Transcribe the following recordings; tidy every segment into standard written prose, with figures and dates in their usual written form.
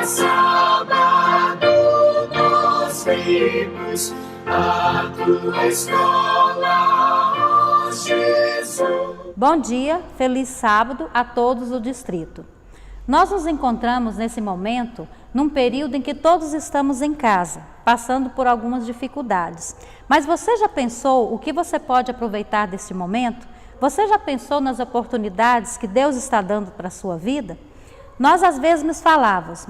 sábado nós vimos a tua escola, ó Jesus. Bom dia, feliz sábado a todos do distrito. Nós nos encontramos nesse momento num período em que todos estamos em casa, passando por algumas dificuldades. Mas você já pensou o que você pode aproveitar desse momento? Você já pensou nas oportunidades que Deus está dando para a sua vida? Nós às vezes nos falávamos,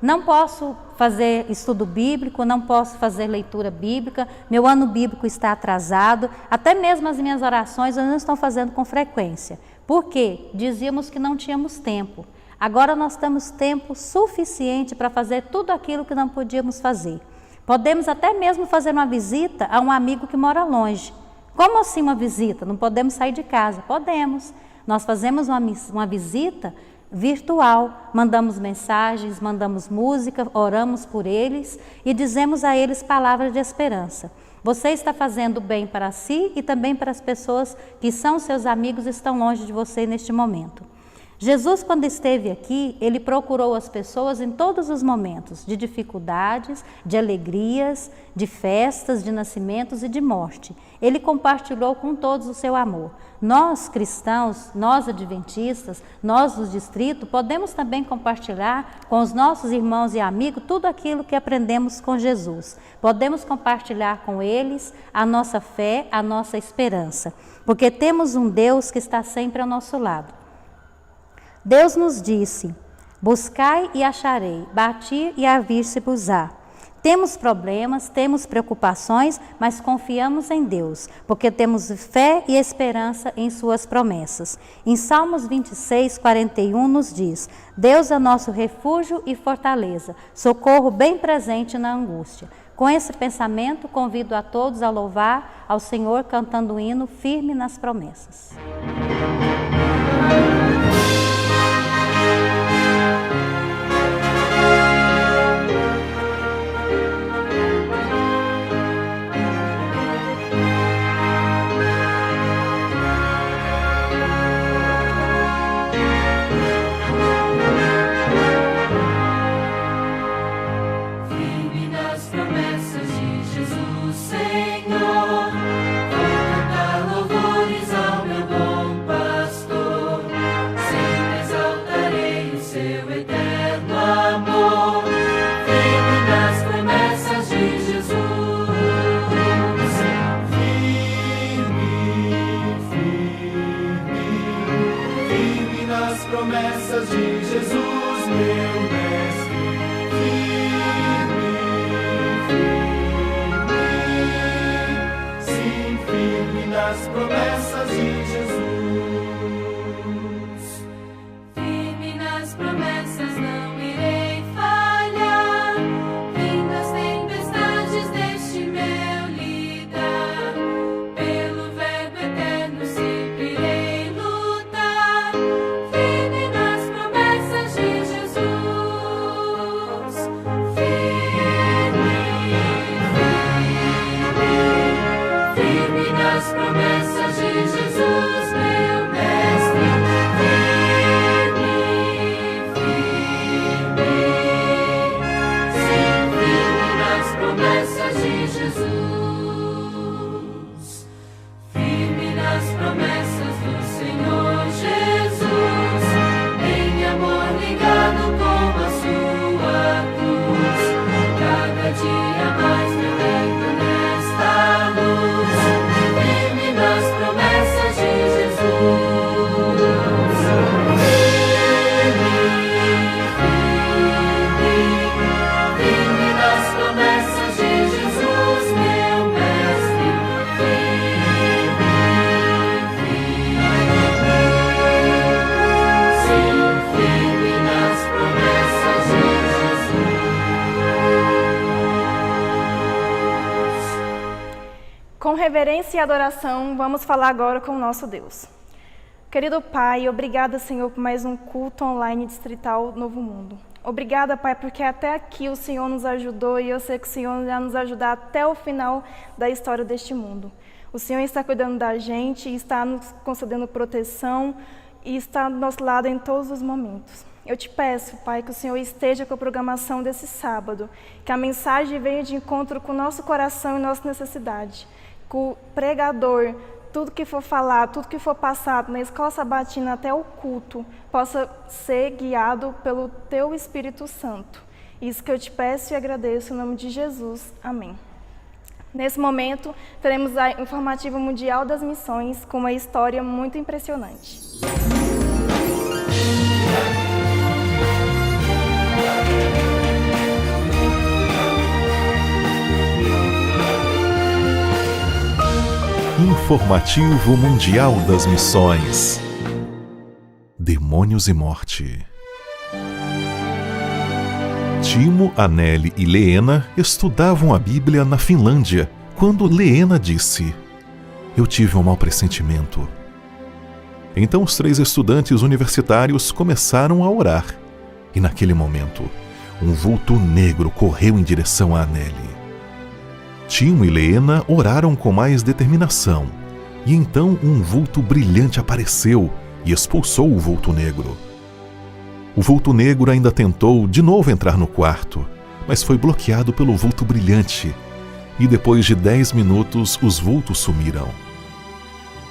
não posso fazer estudo bíblico, não posso fazer leitura bíblica, meu ano bíblico está atrasado, até mesmo as minhas orações eu não estou fazendo com frequência. Por quê? Dizíamos que não tínhamos tempo. Agora nós temos tempo suficiente para fazer tudo aquilo que não podíamos fazer. Podemos até mesmo fazer uma visita a um amigo que mora longe. Como assim uma visita? Não podemos sair de casa? Podemos. Nós fazemos uma visita virtual, mandamos mensagens, mandamos música, oramos por eles e dizemos a eles palavras de esperança. Você está fazendo bem para si e também para as pessoas que são seus amigos e estão longe de você neste momento. Jesus, quando esteve aqui, ele procurou as pessoas em todos os momentos, de dificuldades, de alegrias, de festas, de nascimentos e de morte. Ele compartilhou com todos o seu amor. Nós, cristãos, nós adventistas, nós do distrito, podemos também compartilhar com os nossos irmãos e amigos tudo aquilo que aprendemos com Jesus. Podemos compartilhar com eles a nossa fé, a nossa esperança, porque temos um Deus que está sempre ao nosso lado. Deus nos disse, buscai e acharei, bati e abrir-se-vos-á. Temos problemas, temos preocupações, mas confiamos em Deus, porque temos fé e esperança em suas promessas. Em Salmos 26, 41 nos diz, Deus é nosso refúgio e fortaleza, socorro bem presente na angústia. Com esse pensamento, convido a todos a louvar ao Senhor cantando o hino firme nas promessas. Promessas de Jesus, meu mestre, firme, sim, firme nas promessas de Jesus. Firme nas promessas, não irei falhar, vindo as tempestades deste meu lidar, pelo verbo eterno sempre irei lutar. Com reverência e adoração, vamos falar agora com o nosso Deus. Querido Pai, obrigada, Senhor, por mais um culto online distrital Novo Mundo. Obrigada, Pai, porque até aqui o Senhor nos ajudou e eu sei que o Senhor vai nos ajudar até o final da história deste mundo. O Senhor está cuidando da gente e está nos concedendo proteção, e está do nosso lado em todos os momentos. Eu te peço, Pai, que o Senhor esteja com a programação desse sábado, que a mensagem venha de encontro com o nosso coração e nossa necessidade, que o pregador, tudo que for falado, tudo que for passado na escola sabatina até o culto, possa ser guiado pelo Teu Espírito Santo. Isso que eu te peço e agradeço em nome de Jesus. Amém. Nesse momento, teremos a Informativa Mundial das Missões com uma história muito impressionante. Informativo Mundial das Missões. Demônios e morte. Timo, Anneli e Leena estudavam a Bíblia na Finlândia, quando Leena disse: "Eu tive um mau pressentimento." Então os 3 estudantes universitários começaram a orar, e naquele momento, um vulto negro correu em direção a Anneli. Timo e Leena oraram com mais determinação, e então um vulto brilhante apareceu e expulsou o vulto negro. O vulto negro ainda tentou de novo entrar no quarto, mas foi bloqueado pelo vulto brilhante, e depois de 10 minutos os vultos sumiram.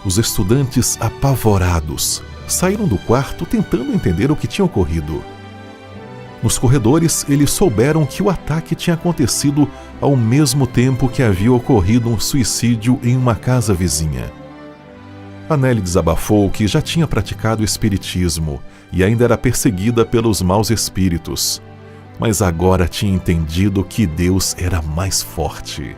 Os estudantes, apavorados, saíram do quarto tentando entender o que tinha ocorrido. Nos corredores, eles souberam que o ataque tinha acontecido ao mesmo tempo que havia ocorrido um suicídio em uma casa vizinha. Anneli desabafou que já tinha praticado espiritismo e ainda era perseguida pelos maus espíritos, mas agora tinha entendido que Deus era mais forte.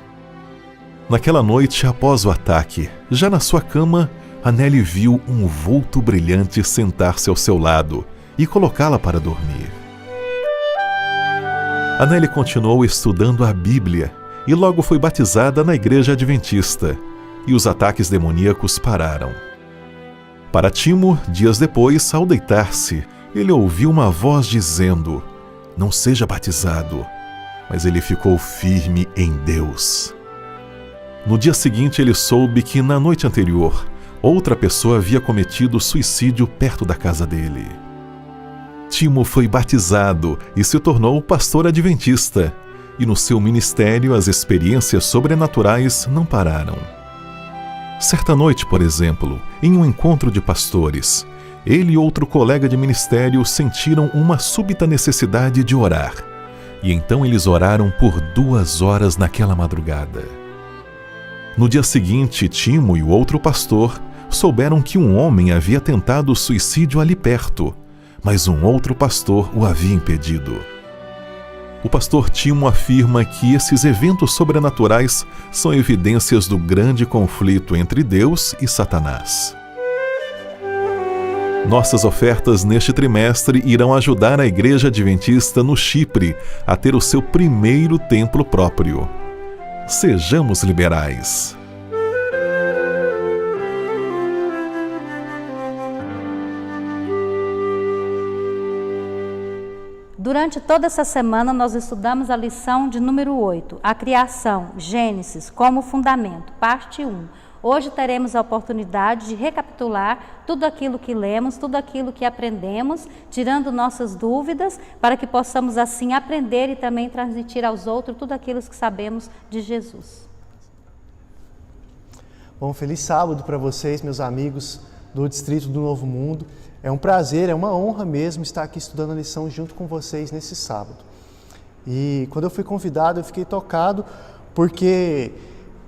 Naquela noite, após o ataque, já na sua cama, Anneli viu um vulto brilhante sentar-se ao seu lado e colocá-la para dormir. Anneli continuou estudando a Bíblia e logo foi batizada na igreja adventista, e os ataques demoníacos pararam. Para Timo, dias depois, ao deitar-se, ele ouviu uma voz dizendo: "Não seja batizado", mas ele ficou firme em Deus. No dia seguinte, ele soube que na noite anterior, outra pessoa havia cometido suicídio perto da casa dele. Timo foi batizado e se tornou pastor adventista, e no seu ministério as experiências sobrenaturais não pararam. Certa noite, por exemplo, em um encontro de pastores, ele e outro colega de ministério sentiram uma súbita necessidade de orar, e então eles oraram por 2 horas naquela madrugada. No dia seguinte, Timo e o outro pastor souberam que um homem havia tentado suicídio ali perto, mas um outro pastor o havia impedido. O pastor Timo afirma que esses eventos sobrenaturais são evidências do grande conflito entre Deus e Satanás. Nossas ofertas neste trimestre irão ajudar a Igreja Adventista no Chipre a ter o seu primeiro templo próprio. Sejamos liberais. Durante toda essa semana, nós estudamos a lição de número 8, a criação, Gênesis, como fundamento, parte 1. Hoje teremos a oportunidade de recapitular tudo aquilo que lemos, tudo aquilo que aprendemos, tirando nossas dúvidas, para que possamos assim aprender e também transmitir aos outros tudo aquilo que sabemos de Jesus. Bom, feliz sábado para vocês, meus amigos do Distrito do Novo Mundo. É um prazer, é uma honra mesmo estar aqui estudando a lição junto com vocês nesse sábado. E quando eu fui convidado, eu fiquei tocado, porque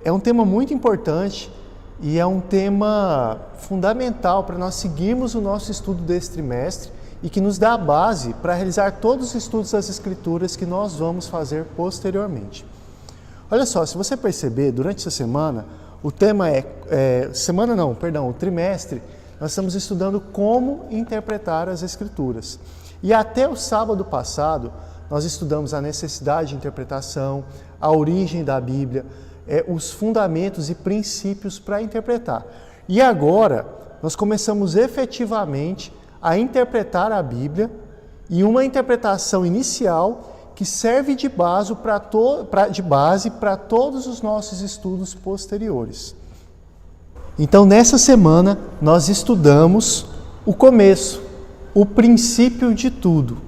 é um tema muito importante e é um tema fundamental para nós seguirmos o nosso estudo desse trimestre e que nos dá a base para realizar todos os estudos das Escrituras que nós vamos fazer posteriormente. Olha só, se você perceber, durante essa semana, o tema o trimestre, nós estamos estudando como interpretar as Escrituras. E até o sábado passado, nós estudamos a necessidade de interpretação, a origem da Bíblia, os fundamentos e princípios para interpretar. E agora, nós começamos efetivamente a interpretar a Bíblia e uma interpretação inicial que serve de base para todos os nossos estudos posteriores. Então, nessa semana, nós estudamos o começo, o princípio de tudo.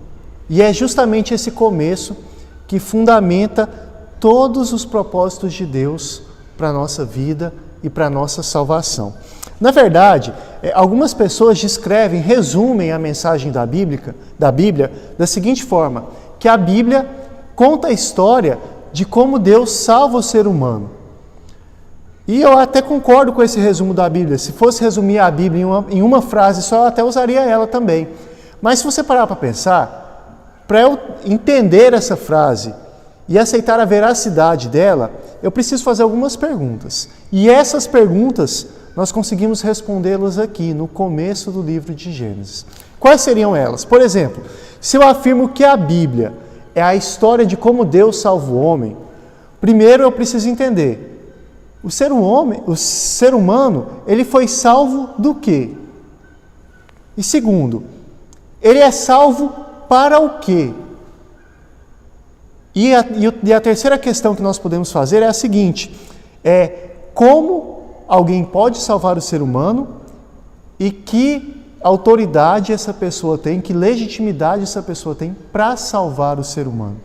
E é justamente esse começo que fundamenta todos os propósitos de Deus para a nossa vida e para a nossa salvação. Na verdade, algumas pessoas descrevem, resumem a mensagem da Bíblia da seguinte forma, que a Bíblia conta a história de como Deus salva o ser humano. E eu até concordo com esse resumo da Bíblia. Se fosse resumir a Bíblia em uma frase só, eu até usaria ela também. Mas se você parar para pensar, para eu entender essa frase e aceitar a veracidade dela, eu preciso fazer algumas perguntas. E essas perguntas nós conseguimos respondê-las aqui no começo do livro de Gênesis. Quais seriam elas? Por exemplo, se eu afirmo que a Bíblia é a história de como Deus salva o homem, primeiro eu preciso entender, o ser humano, ele foi salvo do quê? E segundo, ele é salvo para o quê? E a terceira questão que nós podemos fazer é a seguinte, como alguém pode salvar o ser humano e que autoridade essa pessoa tem, que legitimidade essa pessoa tem para salvar o ser humano.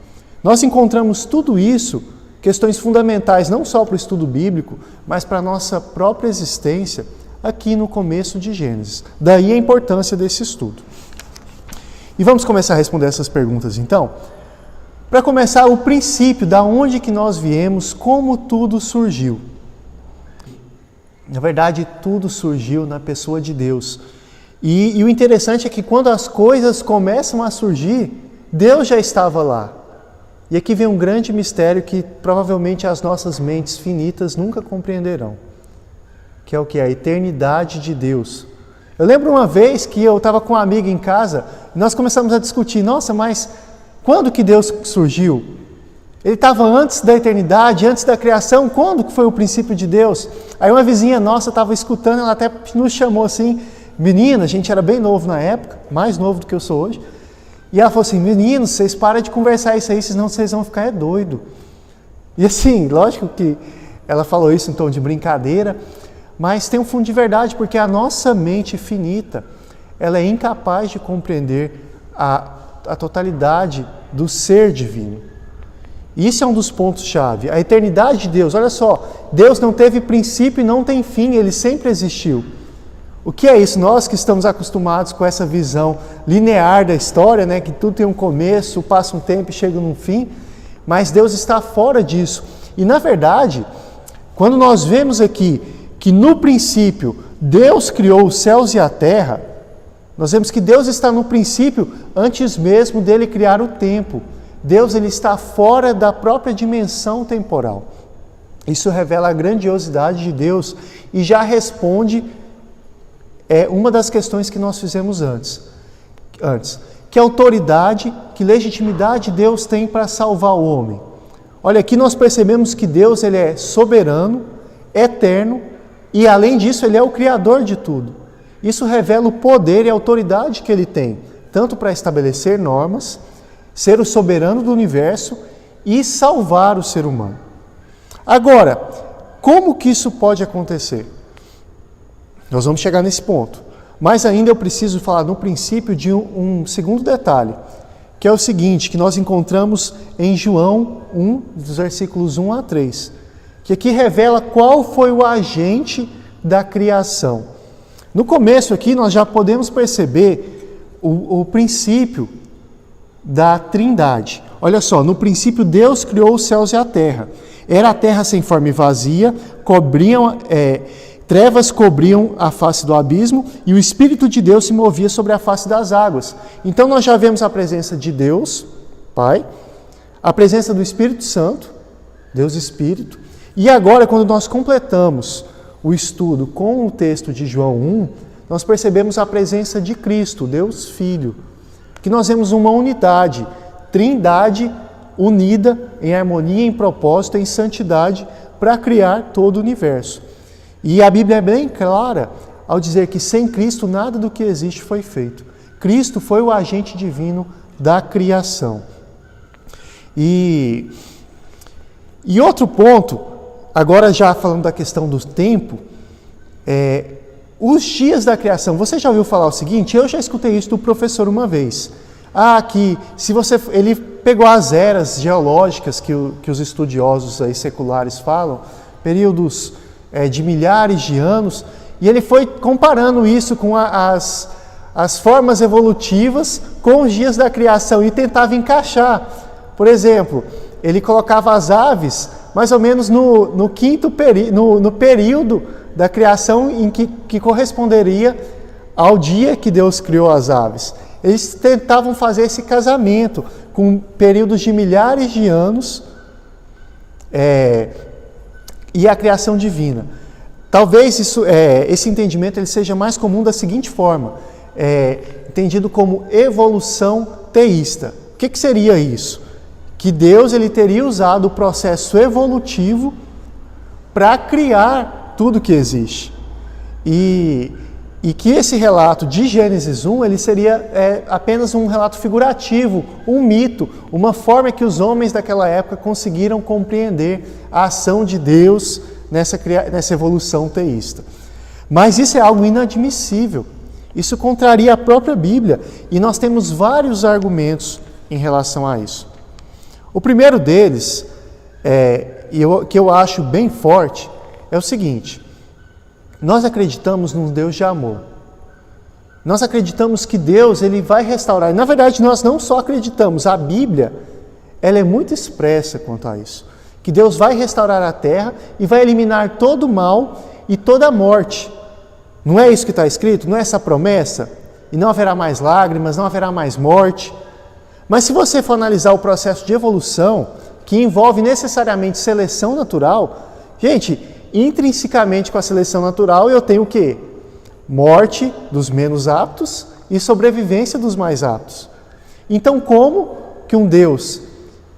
Nós encontramos tudo isso, questões fundamentais não só para o estudo bíblico, mas para a nossa própria existência, aqui no começo de Gênesis. Daí a importância desse estudo. E vamos começar a responder essas perguntas então? Para começar, o princípio, da onde que nós viemos, como tudo surgiu. Na verdade, tudo surgiu na pessoa de Deus. E o interessante é que quando as coisas começam a surgir, Deus já estava lá. E aqui vem um grande mistério que provavelmente as nossas mentes finitas nunca compreenderão. Que é o que? A eternidade de Deus. Eu lembro uma vez que eu estava com uma amiga em casa e nós começamos a discutir, nossa, mas quando que Deus surgiu? Ele estava antes da eternidade, antes da criação, quando que foi o princípio de Deus? Aí uma vizinha nossa estava escutando, ela até nos chamou assim, menina, a gente era bem novo na época, mais novo do que eu sou hoje, e ela falou assim, meninos, vocês param de conversar isso aí, senão vocês vão ficar doido. E assim, lógico que ela falou isso em tom de brincadeira, mas tem um fundo de verdade, porque a nossa mente finita, ela é incapaz de compreender a totalidade do ser divino. Isso é um dos pontos-chave. A eternidade de Deus, olha só, Deus não teve princípio e não tem fim, Ele sempre existiu. O que é isso? Nós que estamos acostumados com essa visão linear da história, né, que tudo tem um começo, passa um tempo e chega num fim, mas Deus está fora disso. E na verdade, quando nós vemos aqui que no princípio Deus criou os céus e a terra, nós vemos que Deus está no princípio antes mesmo dele criar o tempo. Deus ele está fora da própria dimensão temporal. Isso revela a grandiosidade de Deus e já responde uma das questões que nós fizemos antes. Que autoridade, que legitimidade Deus tem para salvar o homem? Olha, aqui nós percebemos que Deus ele é soberano, eterno e além disso ele é o criador de tudo. Isso revela o poder e a autoridade que ele tem, tanto para estabelecer normas, ser o soberano do universo e salvar o ser humano. Agora, como que isso pode acontecer? Nós vamos chegar nesse ponto. Mas ainda eu preciso falar no princípio de um segundo detalhe, que é o seguinte, que nós encontramos em João 1, dos versículos 1 a 3, que aqui revela qual foi o agente da criação. No começo aqui nós já podemos perceber o princípio da Trindade. Olha só, no princípio Deus criou os céus e a terra. Era a terra sem forma e vazia, trevas cobriam a face do abismo e o Espírito de Deus se movia sobre a face das águas. Então nós já vemos a presença de Deus, Pai, a presença do Espírito Santo, Deus Espírito, e agora quando nós completamos o estudo com o texto de João 1, nós percebemos a presença de Cristo, Deus Filho, que nós vemos uma unidade, Trindade unida em harmonia, em propósito, em santidade, para criar todo o universo. E a Bíblia é bem clara ao dizer que sem Cristo nada do que existe foi feito. Cristo foi o agente divino da criação. E outro ponto, agora já falando da questão do tempo, os dias da criação. Você já ouviu falar o seguinte? Eu já escutei isso do professor uma vez. Que ele pegou as eras geológicas que os estudiosos aí seculares falam, períodos de milhares de anos, e ele foi comparando isso com as formas evolutivas com os dias da criação e tentava encaixar. Por exemplo, ele colocava as aves mais ou menos no período da criação em que corresponderia ao dia que Deus criou as aves. Eles tentavam fazer esse casamento com períodos de milhares de anos e a criação divina. Talvez esse entendimento ele seja mais comum da seguinte forma, entendido como evolução teísta. O que seria isso? Que Deus ele teria usado o processo evolutivo para criar tudo que existe. E que esse relato de Gênesis 1 ele seria apenas um relato figurativo, um mito, uma forma que os homens daquela época conseguiram compreender a ação de Deus nessa evolução teísta. Mas isso é algo inadmissível. Isso contraria a própria Bíblia e nós temos vários argumentos em relação a isso. O primeiro deles, que eu acho bem forte, é o seguinte: nós acreditamos num Deus de amor. Nós acreditamos que Deus ele vai restaurar. Na verdade, nós não só acreditamos, a Bíblia ela é muito expressa quanto a isso. Que Deus vai restaurar a terra e vai eliminar todo o mal e toda a morte. Não é isso que está escrito? Não é essa promessa? E não haverá mais lágrimas, não haverá mais morte. Mas se você for analisar o processo de evolução, que envolve necessariamente seleção natural, gente, intrinsecamente com a seleção natural eu tenho o quê? Morte dos menos aptos e sobrevivência dos mais aptos. Então como que um Deus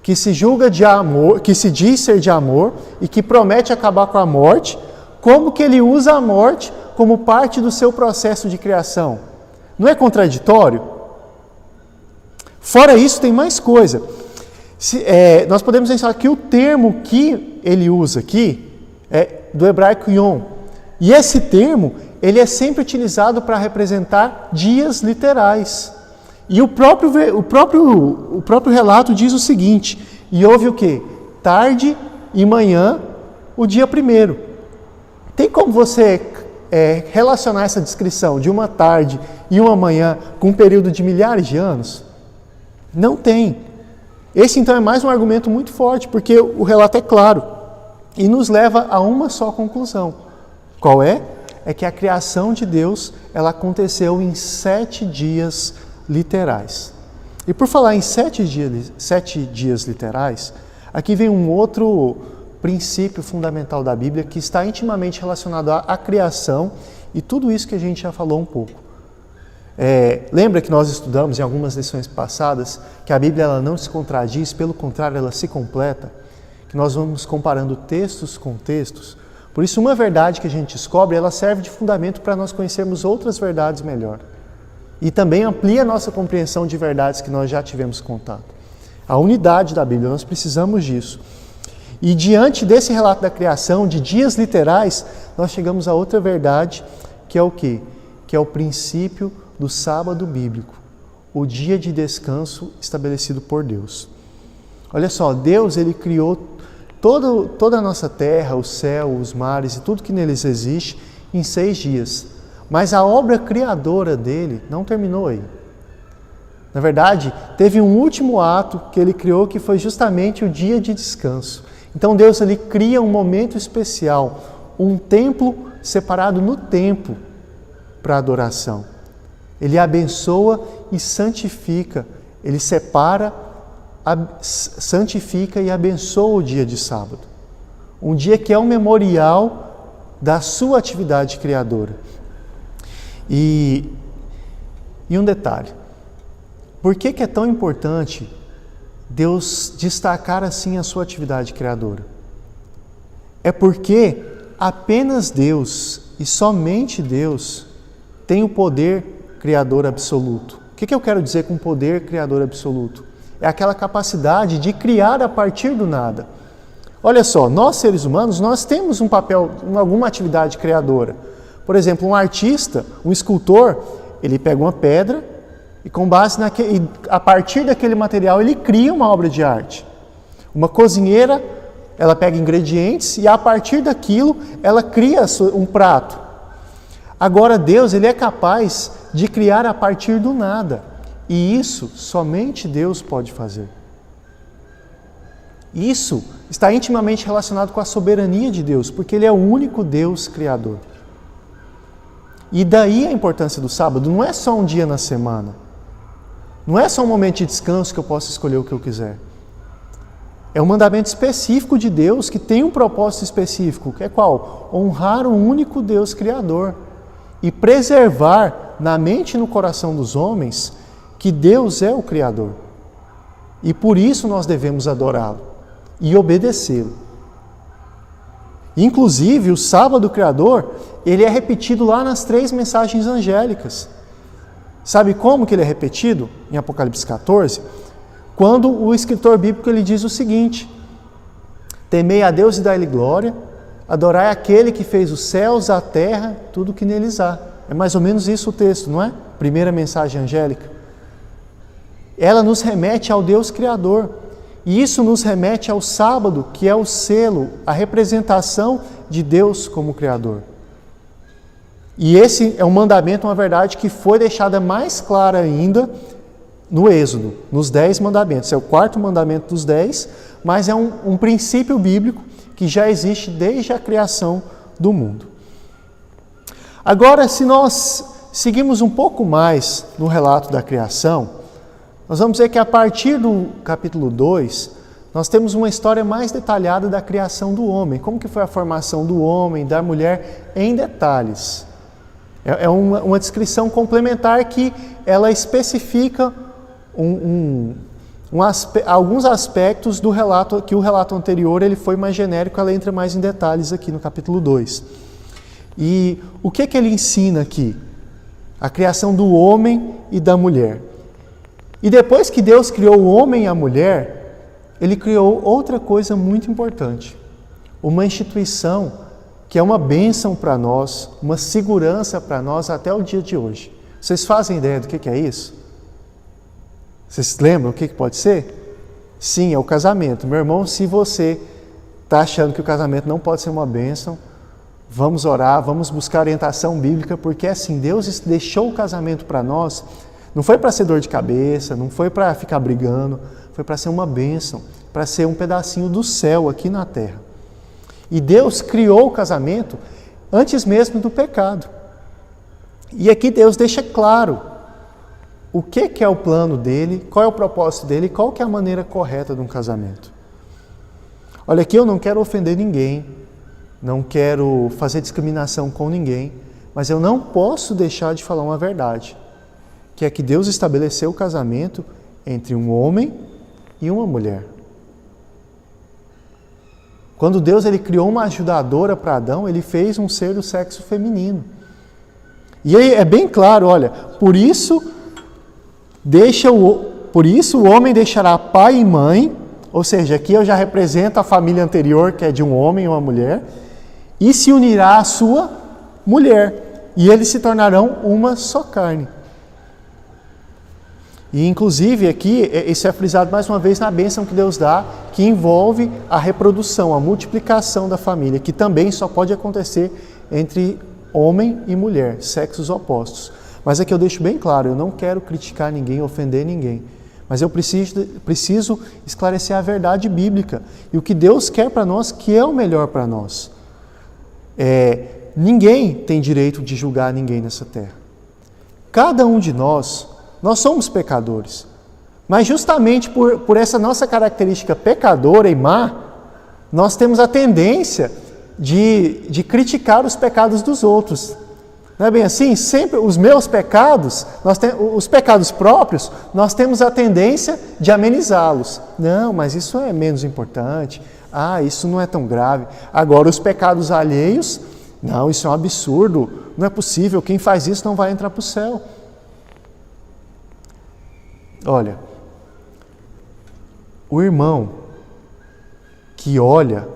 que se julga de amor, que se diz ser de amor e que promete acabar com a morte, como que ele usa a morte como parte do seu processo de criação? Não é contraditório? Fora isso, tem mais coisa. Nós podemos pensar que o termo que ele usa aqui é do hebraico yom. E esse termo, ele é sempre utilizado para representar dias literais. E o próprio relato diz o seguinte: e houve o quê? Tarde e manhã, o dia primeiro. Tem como você relacionar essa descrição de uma tarde e uma manhã com um período de milhares de anos? Não tem. Esse então é mais um argumento muito forte, porque o relato é claro e nos leva a uma só conclusão. Qual é? É que a criação de Deus ela aconteceu em 7 dias literais. E por falar em 7 dias literais, aqui vem um outro princípio fundamental da Bíblia que está intimamente relacionado à criação e tudo isso que a gente já falou um pouco. Lembra que nós estudamos em algumas lições passadas que a Bíblia ela não se contradiz, pelo contrário, ela se completa, que nós vamos comparando textos com textos. Por isso, uma verdade que a gente descobre, ela serve de fundamento para nós conhecermos outras verdades melhor. E também amplia a nossa compreensão de verdades que nós já tivemos contato. A unidade da Bíblia, nós precisamos disso. E diante desse relato da criação, de dias literais, nós chegamos a outra verdade, que é o quê? Que é o princípio do sábado bíblico, o dia de descanso estabelecido por Deus. Olha só, Deus ele criou toda a nossa terra, o céu, os mares e tudo que neles existe em 6 dias. Mas a obra criadora dele não terminou aí. Na verdade, teve um último ato que ele criou que foi justamente o dia de descanso. Então Deus ele cria um momento especial, um templo separado no tempo para adoração. Ele abençoa e santifica, ele separa, santifica e abençoa o dia de sábado. Um dia que é um memorial da sua atividade criadora. E um detalhe, por que é tão importante Deus destacar assim a sua atividade criadora? É porque apenas Deus e somente Deus tem o poder criador absoluto. O que eu quero dizer com poder criador absoluto? É aquela capacidade de criar a partir do nada. Olha só, nós seres humanos, nós temos um papel, alguma atividade criadora. Por exemplo, um artista, um escultor, ele pega uma pedra e a partir daquele material ele cria uma obra de arte. Uma cozinheira, ela pega ingredientes e a partir daquilo ela cria um prato. Agora Deus, ele é capaz de criar a partir do nada. E isso somente Deus pode fazer. Isso está intimamente relacionado com a soberania de Deus, porque Ele é o único Deus criador. E daí a importância do sábado. Não é só um dia na semana. Não é só um momento de descanso que eu posso escolher o que eu quiser. É um mandamento específico de Deus que tem um propósito específico, que é qual? Honrar o único Deus criador e preservar na mente e no coração dos homens que Deus é o Criador. E por isso nós devemos adorá-lo e obedecê-lo. Inclusive, o sábado criador, ele é repetido lá nas 3 mensagens angélicas. Sabe como que ele é repetido? Em Apocalipse 14, quando o escritor bíblico ele diz o seguinte: temei a Deus e dai-lhe glória, adorai aquele que fez os céus, a terra, tudo que neles há. É mais ou menos isso o texto, não é? Primeira mensagem angélica. Ela nos remete ao Deus Criador. E isso nos remete ao sábado, que é o selo, a representação de Deus como Criador. E esse é um mandamento, uma verdade que foi deixada mais clara ainda no Êxodo, nos 10 mandamentos. É o 4º mandamento dos 10, mas é um princípio bíblico que já existe desde a criação do mundo. Agora, se nós seguimos um pouco mais no relato da criação, nós vamos ver que a partir do capítulo 2, nós temos uma história mais detalhada da criação do homem. Como que foi a formação do homem, da mulher, em detalhes. É uma descrição complementar que ela especifica alguns aspectos do relato, que o relato anterior ele foi mais genérico, ela entra mais em detalhes aqui no capítulo 2. E o que ele ensina aqui? A criação do homem e da mulher. E depois que Deus criou o homem e a mulher, Ele criou outra coisa muito importante. Uma instituição que é uma bênção para nós, uma segurança para nós até o dia de hoje. Vocês fazem ideia do que é isso? Vocês lembram o que pode ser? Sim, é o casamento. Meu irmão, se você está achando que o casamento não pode ser uma bênção, vamos orar, vamos buscar orientação bíblica, porque assim, Deus deixou o casamento para nós. Não foi para ser dor de cabeça, não foi para ficar brigando, foi para ser uma bênção, para ser um pedacinho do céu aqui na terra. E Deus criou o casamento antes mesmo do pecado. E aqui Deus deixa claro o que é o plano dele, qual é o propósito dele, qual que é a maneira correta de um casamento. Olha, aqui eu não quero ofender ninguém, não quero fazer discriminação com ninguém, mas eu não posso deixar de falar uma verdade, que é que Deus estabeleceu o casamento entre um homem e uma mulher. Quando Deus ele criou uma ajudadora para Adão, ele fez um ser do sexo feminino. E aí é bem claro, olha, por isso o homem deixará pai e mãe, ou seja, aqui eu já represento a família anterior, que é de um homem e uma mulher, e se unirá à sua mulher, e eles se tornarão uma só carne. E inclusive aqui, isso é frisado mais uma vez na bênção que Deus dá, que envolve a reprodução, a multiplicação da família, que também só pode acontecer entre homem e mulher, sexos opostos. Mas aqui eu deixo bem claro, eu não quero criticar ninguém, ofender ninguém, mas eu preciso esclarecer a verdade bíblica e o que Deus quer para nós, que é o melhor para nós. Ninguém tem direito de julgar ninguém nessa terra. Cada um de nós somos pecadores, mas justamente por essa nossa característica pecadora e má, nós temos a tendência de criticar os pecados dos outros. Não é bem assim? Sempre os meus pecados, os pecados próprios, nós temos a tendência de amenizá-los. Não, mas isso é menos importante. Isso não é tão grave. Agora, os pecados alheios, não, isso é um absurdo. Não é possível, quem faz isso não vai entrar para o céu. Olha, o irmão que olha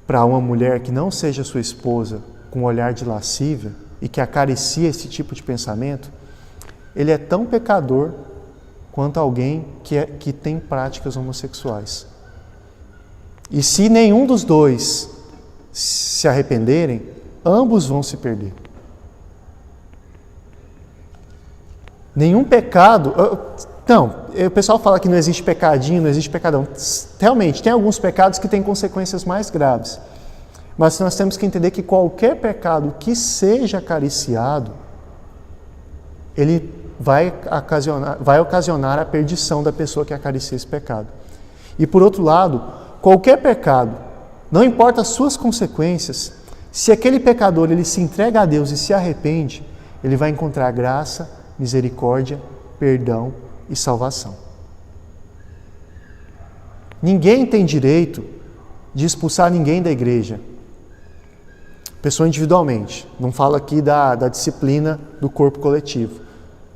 para uma mulher que não seja sua esposa com um olhar de lascívia e que acaricia esse tipo de pensamento, ele é tão pecador quanto alguém que tem práticas homossexuais. E se nenhum dos dois se arrependerem, ambos vão se perder. Nenhum pecado... Não, o pessoal fala que não existe pecadinho, não existe pecadão. Realmente, tem alguns pecados que têm consequências mais graves. Mas nós temos que entender que qualquer pecado que seja acariciado, ele vai ocasionar a perdição da pessoa que acaricia esse pecado. E por outro lado, qualquer pecado, não importa as suas consequências, se aquele pecador ele se entrega a Deus e se arrepende, ele vai encontrar graça, misericórdia, perdão e salvação. Ninguém tem direito de expulsar ninguém da igreja, pessoa individualmente. Não falo aqui da disciplina do corpo coletivo.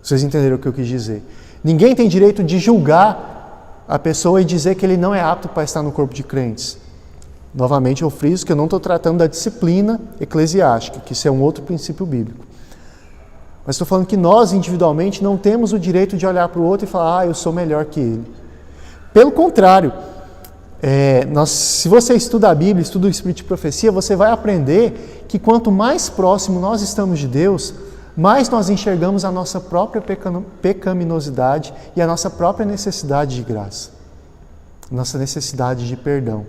Vocês entenderam o que eu quis dizer. Ninguém tem direito de julgar a pessoa e dizer que ele não é apto para estar no corpo de crentes. Novamente eu friso que eu não estou tratando da disciplina eclesiástica, que isso é um outro princípio bíblico. Mas estou falando que nós individualmente não temos o direito de olhar para o outro e falar, eu sou melhor que ele. Pelo contrário, se você estuda a Bíblia, estuda o Espírito de Profecia, você vai aprender que quanto mais próximo nós estamos de Deus, mais nós enxergamos a nossa própria pecaminosidade e a nossa própria necessidade de graça, nossa necessidade de perdão.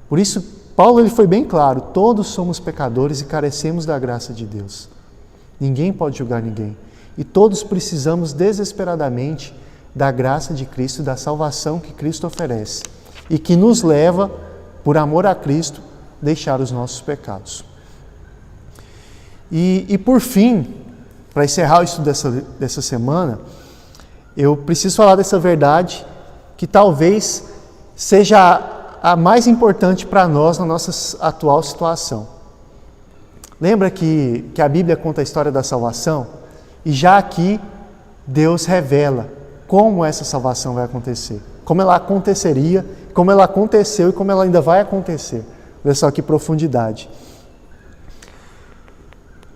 Por isso, Paulo ele foi bem claro, todos somos pecadores e carecemos da graça de Deus. Ninguém pode julgar ninguém. E todos precisamos desesperadamente da graça de Cristo, da salvação que Cristo oferece e que nos leva, por amor a Cristo, a deixar os nossos pecados. E por fim, para encerrar o estudo dessa semana, eu preciso falar dessa verdade que talvez seja a mais importante para nós na nossa atual situação. Lembra que a Bíblia conta a história da salvação? E já aqui Deus revela como essa salvação vai acontecer. Como ela aconteceria, como ela aconteceu e como ela ainda vai acontecer. Olha só que profundidade.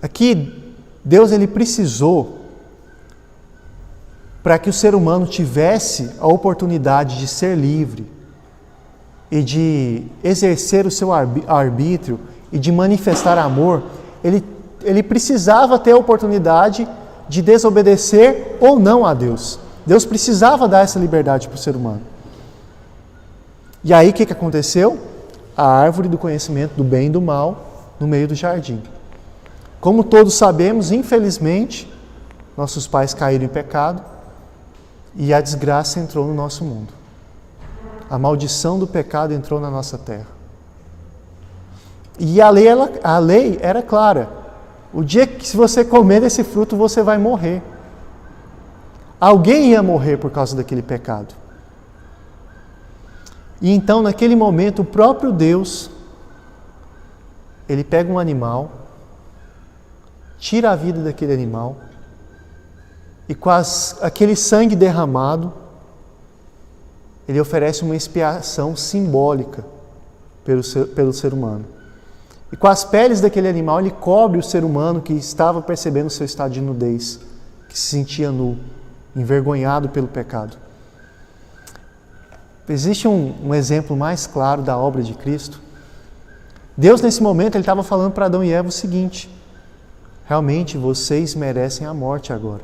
Aqui, Deus ele precisou, para que o ser humano tivesse a oportunidade de ser livre e de exercer o seu arbítrio e de manifestar amor, ele precisava ter a oportunidade de desobedecer ou não a Deus. Deus precisava dar essa liberdade para o ser humano. E aí o que aconteceu? A árvore do conhecimento do bem e do mal no meio do jardim. Como todos sabemos, infelizmente, nossos pais caíram em pecado e a desgraça entrou no nosso mundo. A maldição do pecado entrou na nossa terra. E a lei era clara. O dia que se você comer desse fruto, você vai morrer. Alguém ia morrer por causa daquele pecado. E então, naquele momento, o próprio Deus, ele pega um animal, tira a vida daquele animal, e com aquele sangue derramado, ele oferece uma expiação simbólica pelo ser humano. E com as peles daquele animal, ele cobre o ser humano que estava percebendo o seu estado de nudez, que se sentia nu, envergonhado pelo pecado. Existe um exemplo mais claro da obra de Cristo. Deus, nesse momento, ele estava falando para Adão e Eva o seguinte: realmente vocês merecem a morte agora.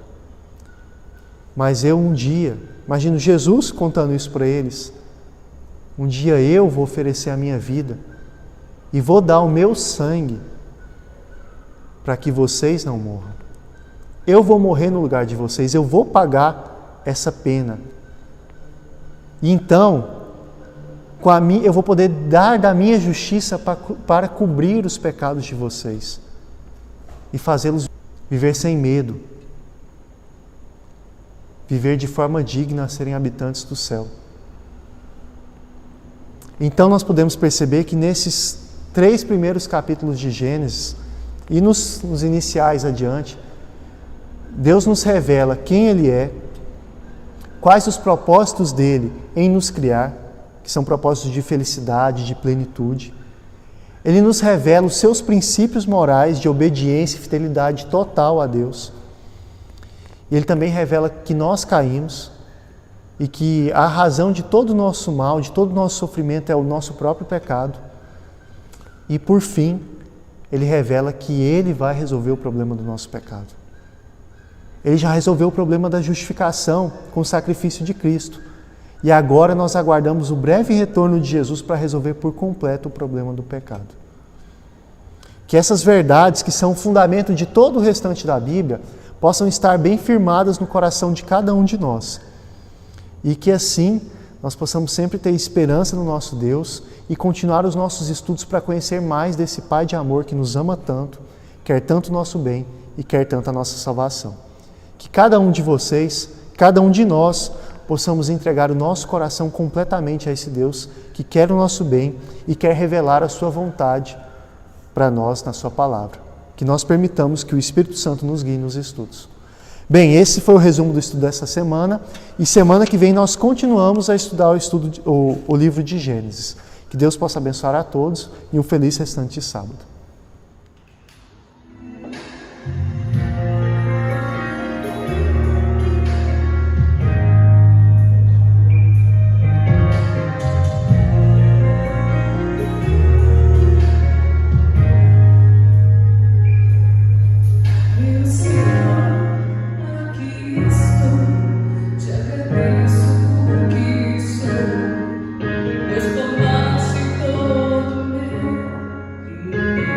Mas eu um dia, imagino Jesus contando isso para eles, um dia eu vou oferecer a minha vida e vou dar o meu sangue para que vocês não morram. Eu vou morrer no lugar de vocês, eu vou pagar essa pena. E então, eu vou poder dar da minha justiça para cobrir os pecados de vocês e fazê-los viver sem medo, viver de forma digna a serem habitantes do céu. Então nós podemos perceber que nesses 3 primeiros capítulos de Gênesis e nos iniciais adiante, Deus nos revela quem Ele é, quais os propósitos dele em nos criar, que são propósitos de felicidade, de plenitude. Ele nos revela os seus princípios morais de obediência e fidelidade total a Deus. E Ele também revela que nós caímos e que a razão de todo o nosso mal, de todo o nosso sofrimento é o nosso próprio pecado. E por fim, Ele revela que Ele vai resolver o problema do nosso pecado. Ele já resolveu o problema da justificação com o sacrifício de Cristo. E agora nós aguardamos o breve retorno de Jesus para resolver por completo o problema do pecado. Que essas verdades, que são o fundamento de todo o restante da Bíblia, possam estar bem firmadas no coração de cada um de nós. E que assim nós possamos sempre ter esperança no nosso Deus e continuar os nossos estudos para conhecer mais desse Pai de amor que nos ama tanto, quer tanto o nosso bem e quer tanto a nossa salvação. Que cada um de vocês, cada um de nós, possamos entregar o nosso coração completamente a esse Deus que quer o nosso bem e quer revelar a sua vontade para nós na sua palavra. Que nós permitamos que o Espírito Santo nos guie nos estudos. Bem, esse foi o resumo do estudo dessa semana e semana que vem nós continuamos a estudar o livro de Gênesis. Que Deus possa abençoar a todos e um feliz restante de sábado. Pois tornaste todo meu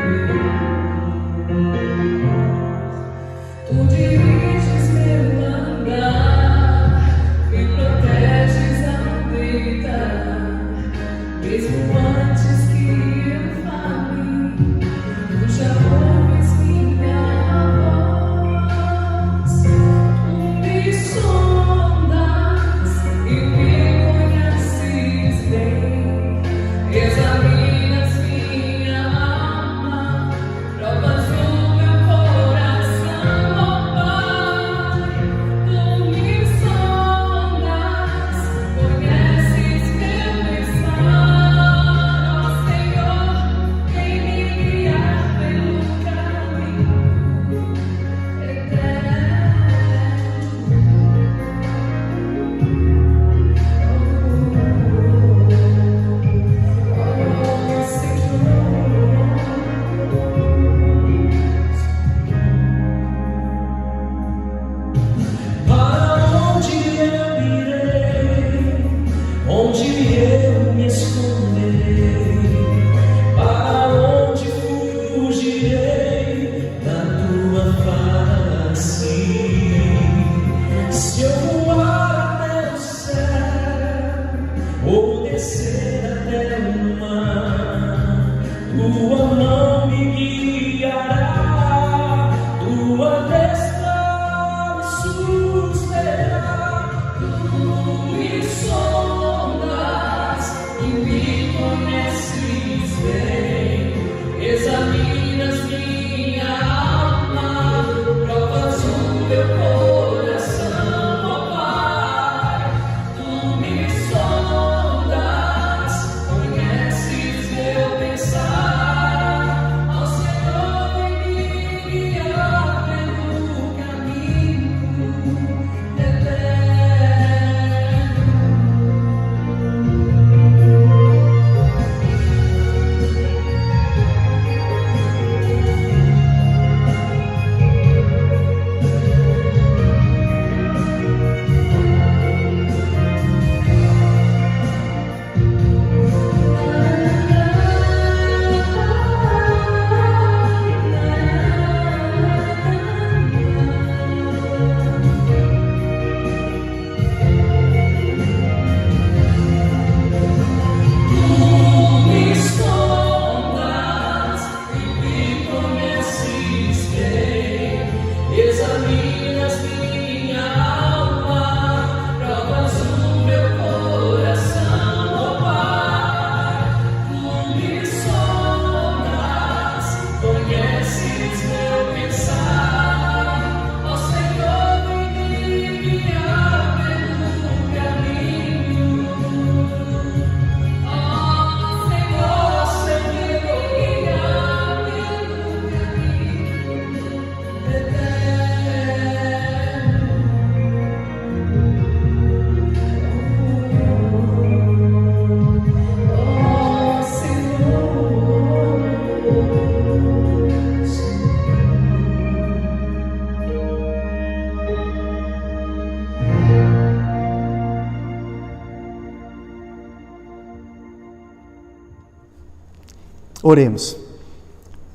Oremos.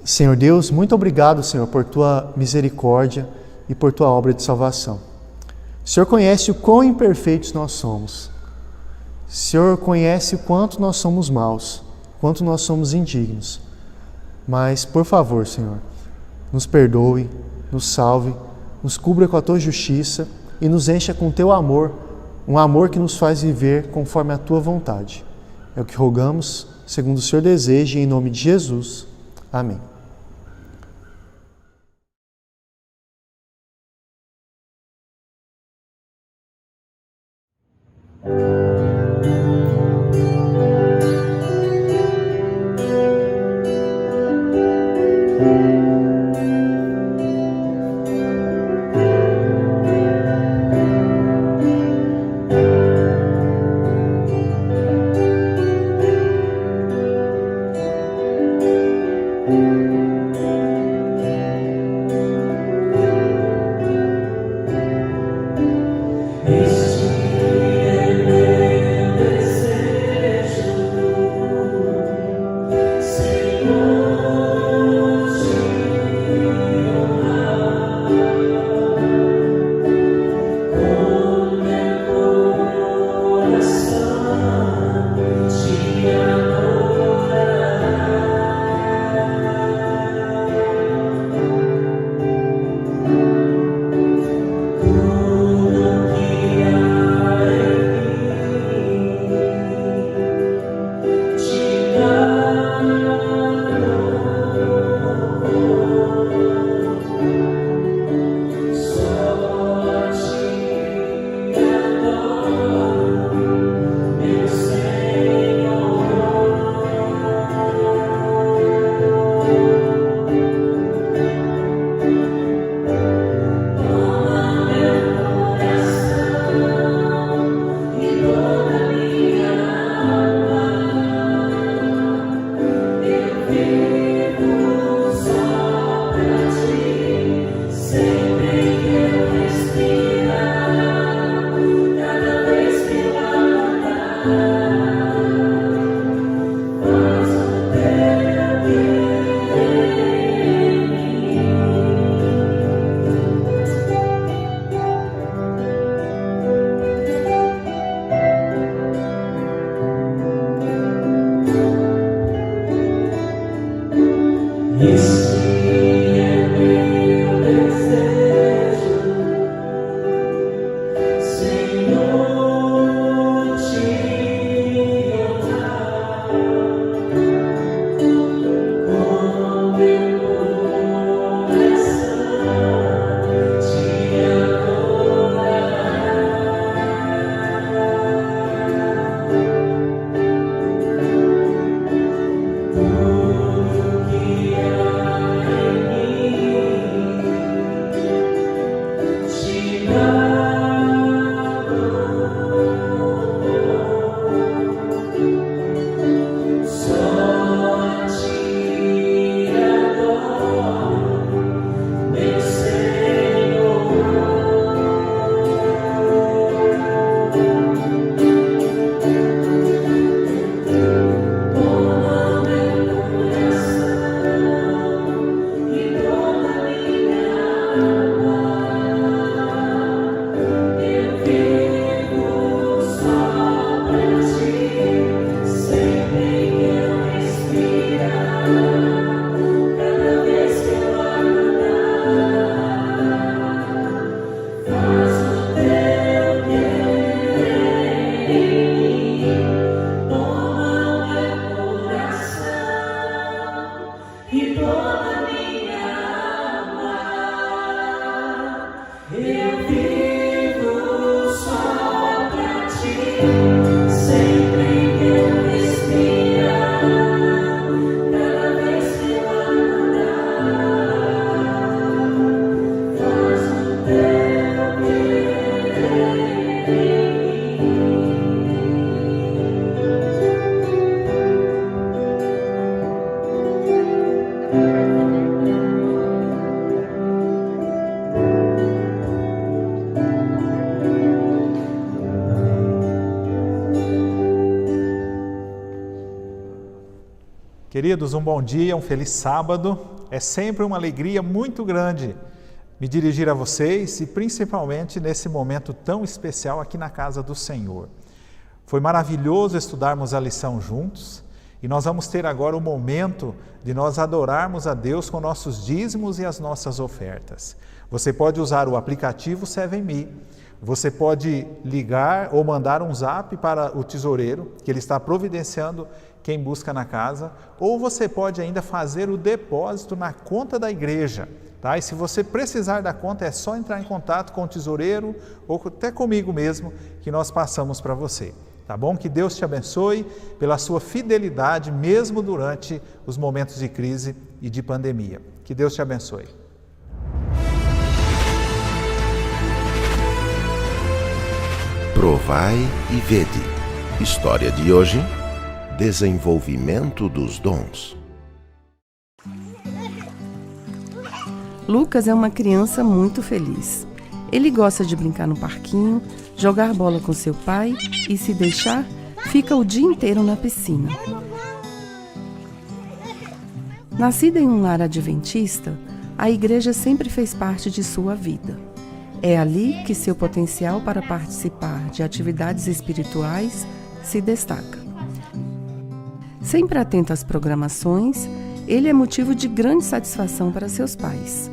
Senhor Deus, muito obrigado, Senhor, por Tua misericórdia e por Tua obra de salvação. O Senhor conhece o quão imperfeitos nós somos. O Senhor conhece o quanto nós somos maus, quanto nós somos indignos. Mas, por favor, Senhor, nos perdoe, nos salve, nos cubra com a Tua justiça e nos encha com Teu amor, um amor que nos faz viver conforme a Tua vontade. É o que rogamos, segundo o Senhor deseja, em nome de Jesus. Amém. Queridos, um bom dia, um feliz sábado. É sempre uma alegria muito grande me dirigir a vocês e principalmente nesse momento tão especial aqui na casa do Senhor. Foi maravilhoso estudarmos a lição juntos e nós vamos ter agora o momento de nós adorarmos a Deus com nossos dízimos e as nossas ofertas. Você pode usar o aplicativo 7Me. Você pode ligar ou mandar um zap para o tesoureiro, que ele está providenciando quem busca na casa, ou você pode ainda fazer o depósito na conta da igreja. Tá? E se você precisar da conta, é só entrar em contato com o tesoureiro ou até comigo mesmo, que nós passamos para você. Tá bom? Que Deus te abençoe pela sua fidelidade, mesmo durante os momentos de crise e de pandemia. Que Deus te abençoe. Provai e vede. História de hoje: desenvolvimento dos dons. Lucas é uma criança muito feliz. Ele gosta de brincar no parquinho, jogar bola com seu pai e, se deixar, fica o dia inteiro na piscina. Nascida em um lar adventista, a igreja sempre fez parte de sua vida. É ali que seu potencial para participar de atividades espirituais se destaca. Sempre atento às programações, ele é motivo de grande satisfação para seus pais.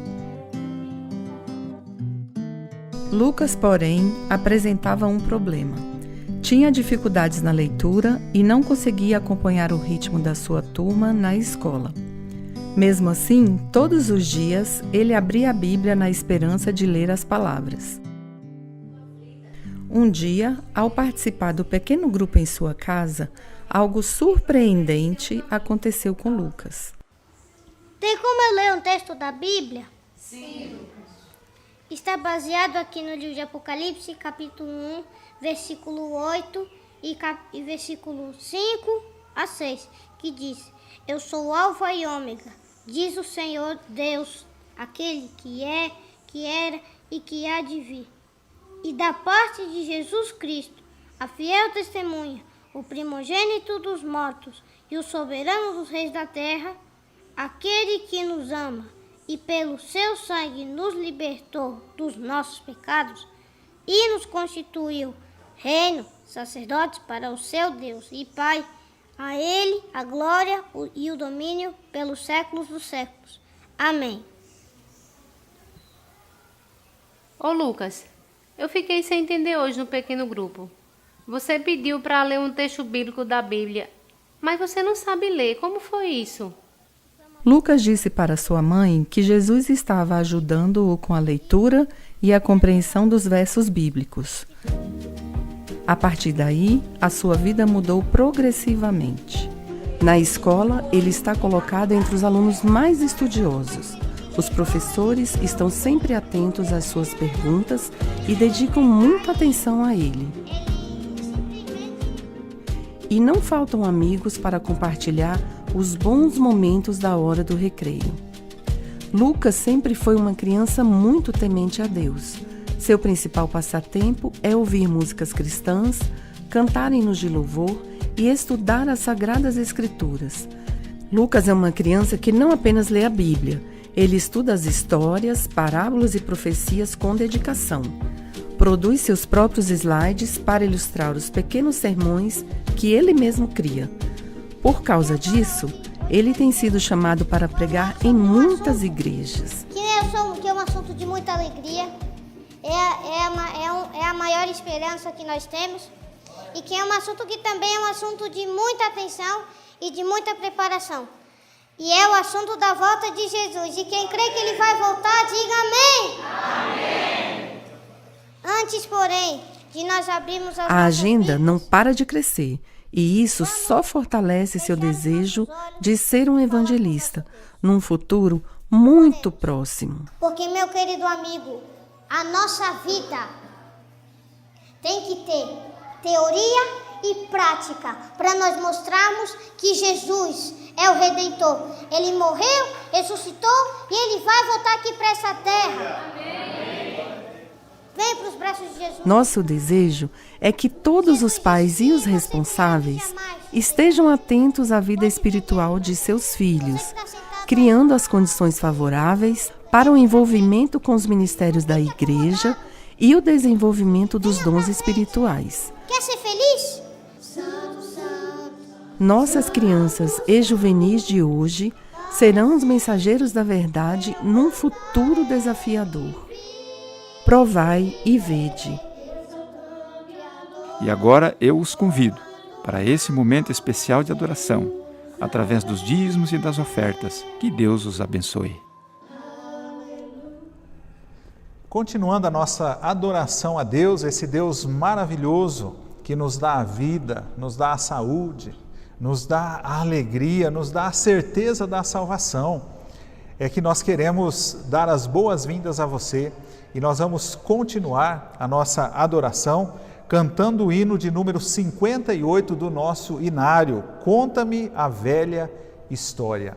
Lucas, porém, apresentava um problema. Tinha dificuldades na leitura e não conseguia acompanhar o ritmo da sua turma na escola. Mesmo assim, todos os dias, ele abria a Bíblia na esperança de ler as palavras. Um dia, ao participar do pequeno grupo em sua casa, algo surpreendente aconteceu com Lucas. Tem como eu ler um texto da Bíblia? Sim, Lucas. Está baseado aqui no livro de Apocalipse, capítulo 1, versículo 8 e versículo 5 a 6, que diz: Eu sou o Alfa e Ômega, diz o Senhor Deus, aquele que é, que era e que há de vir. E da parte de Jesus Cristo, a fiel testemunha, o primogênito dos mortos e o soberano dos reis da terra, aquele que nos ama e pelo seu sangue nos libertou dos nossos pecados e nos constituiu reino, sacerdotes para o seu Deus e Pai. A Ele a glória e o domínio pelos séculos dos séculos. Amém. Ô Lucas, eu fiquei sem entender hoje no pequeno grupo. Você pediu para ler um texto bíblico da Bíblia, mas você não sabe ler. Como foi isso? Lucas disse para sua mãe que Jesus estava ajudando-o com a leitura e a compreensão dos versos bíblicos. A partir daí, a sua vida mudou progressivamente. Na escola, ele está colocado entre os alunos mais estudiosos. Os professores estão sempre atentos às suas perguntas e dedicam muita atenção a ele. E não faltam amigos para compartilhar os bons momentos da hora do recreio. Lucas sempre foi uma criança muito temente a Deus. Seu principal passatempo é ouvir músicas cristãs, cantar hinos de louvor e estudar as Sagradas Escrituras. Lucas é uma criança que não apenas lê a Bíblia, ele estuda as histórias, parábolas e profecias com dedicação. Produz seus próprios slides para ilustrar os pequenos sermões que ele mesmo cria. Por causa disso, ele tem sido chamado para pregar em muitas igrejas. Que é um assunto de muita alegria, é a maior esperança que nós temos, e que é um assunto que também é um assunto de muita atenção e de muita preparação. E é o assunto da volta de Jesus. E quem crê que ele vai voltar, diga amém! Amém! Antes, porém, de nós abrirmos a agenda não para de crescer. E isso só fortalece seu desejo de ser um evangelista num futuro muito próximo. Porque, meu querido amigo, a nossa vida tem que ter teoria e prática para nós mostrarmos que Jesus é o Redentor. Ele morreu, ressuscitou e ele vai voltar aqui para essa terra. Amém. Vem para os braços braços de Jesus. Nosso desejo é que todos os pais e os responsáveis estejam atentos à vida espiritual de seus filhos, criando as condições favoráveis para o envolvimento com os ministérios da igreja e o desenvolvimento dos dons espirituais. Quer ser feliz? Santo, santo. Nossas crianças e juvenis de hoje serão os mensageiros da verdade num futuro desafiador. Provai e vede. E agora eu os convido para esse momento especial de adoração, através dos dízimos e das ofertas. Que Deus os abençoe. Continuando a nossa adoração a Deus, esse Deus maravilhoso que nos dá a vida, nos dá a saúde, nos dá a alegria, nos dá a certeza da salvação, é que nós queremos dar as boas-vindas a você e nós vamos continuar a nossa adoração cantando o hino de número 58 do nosso inário, Conta-me a Velha História.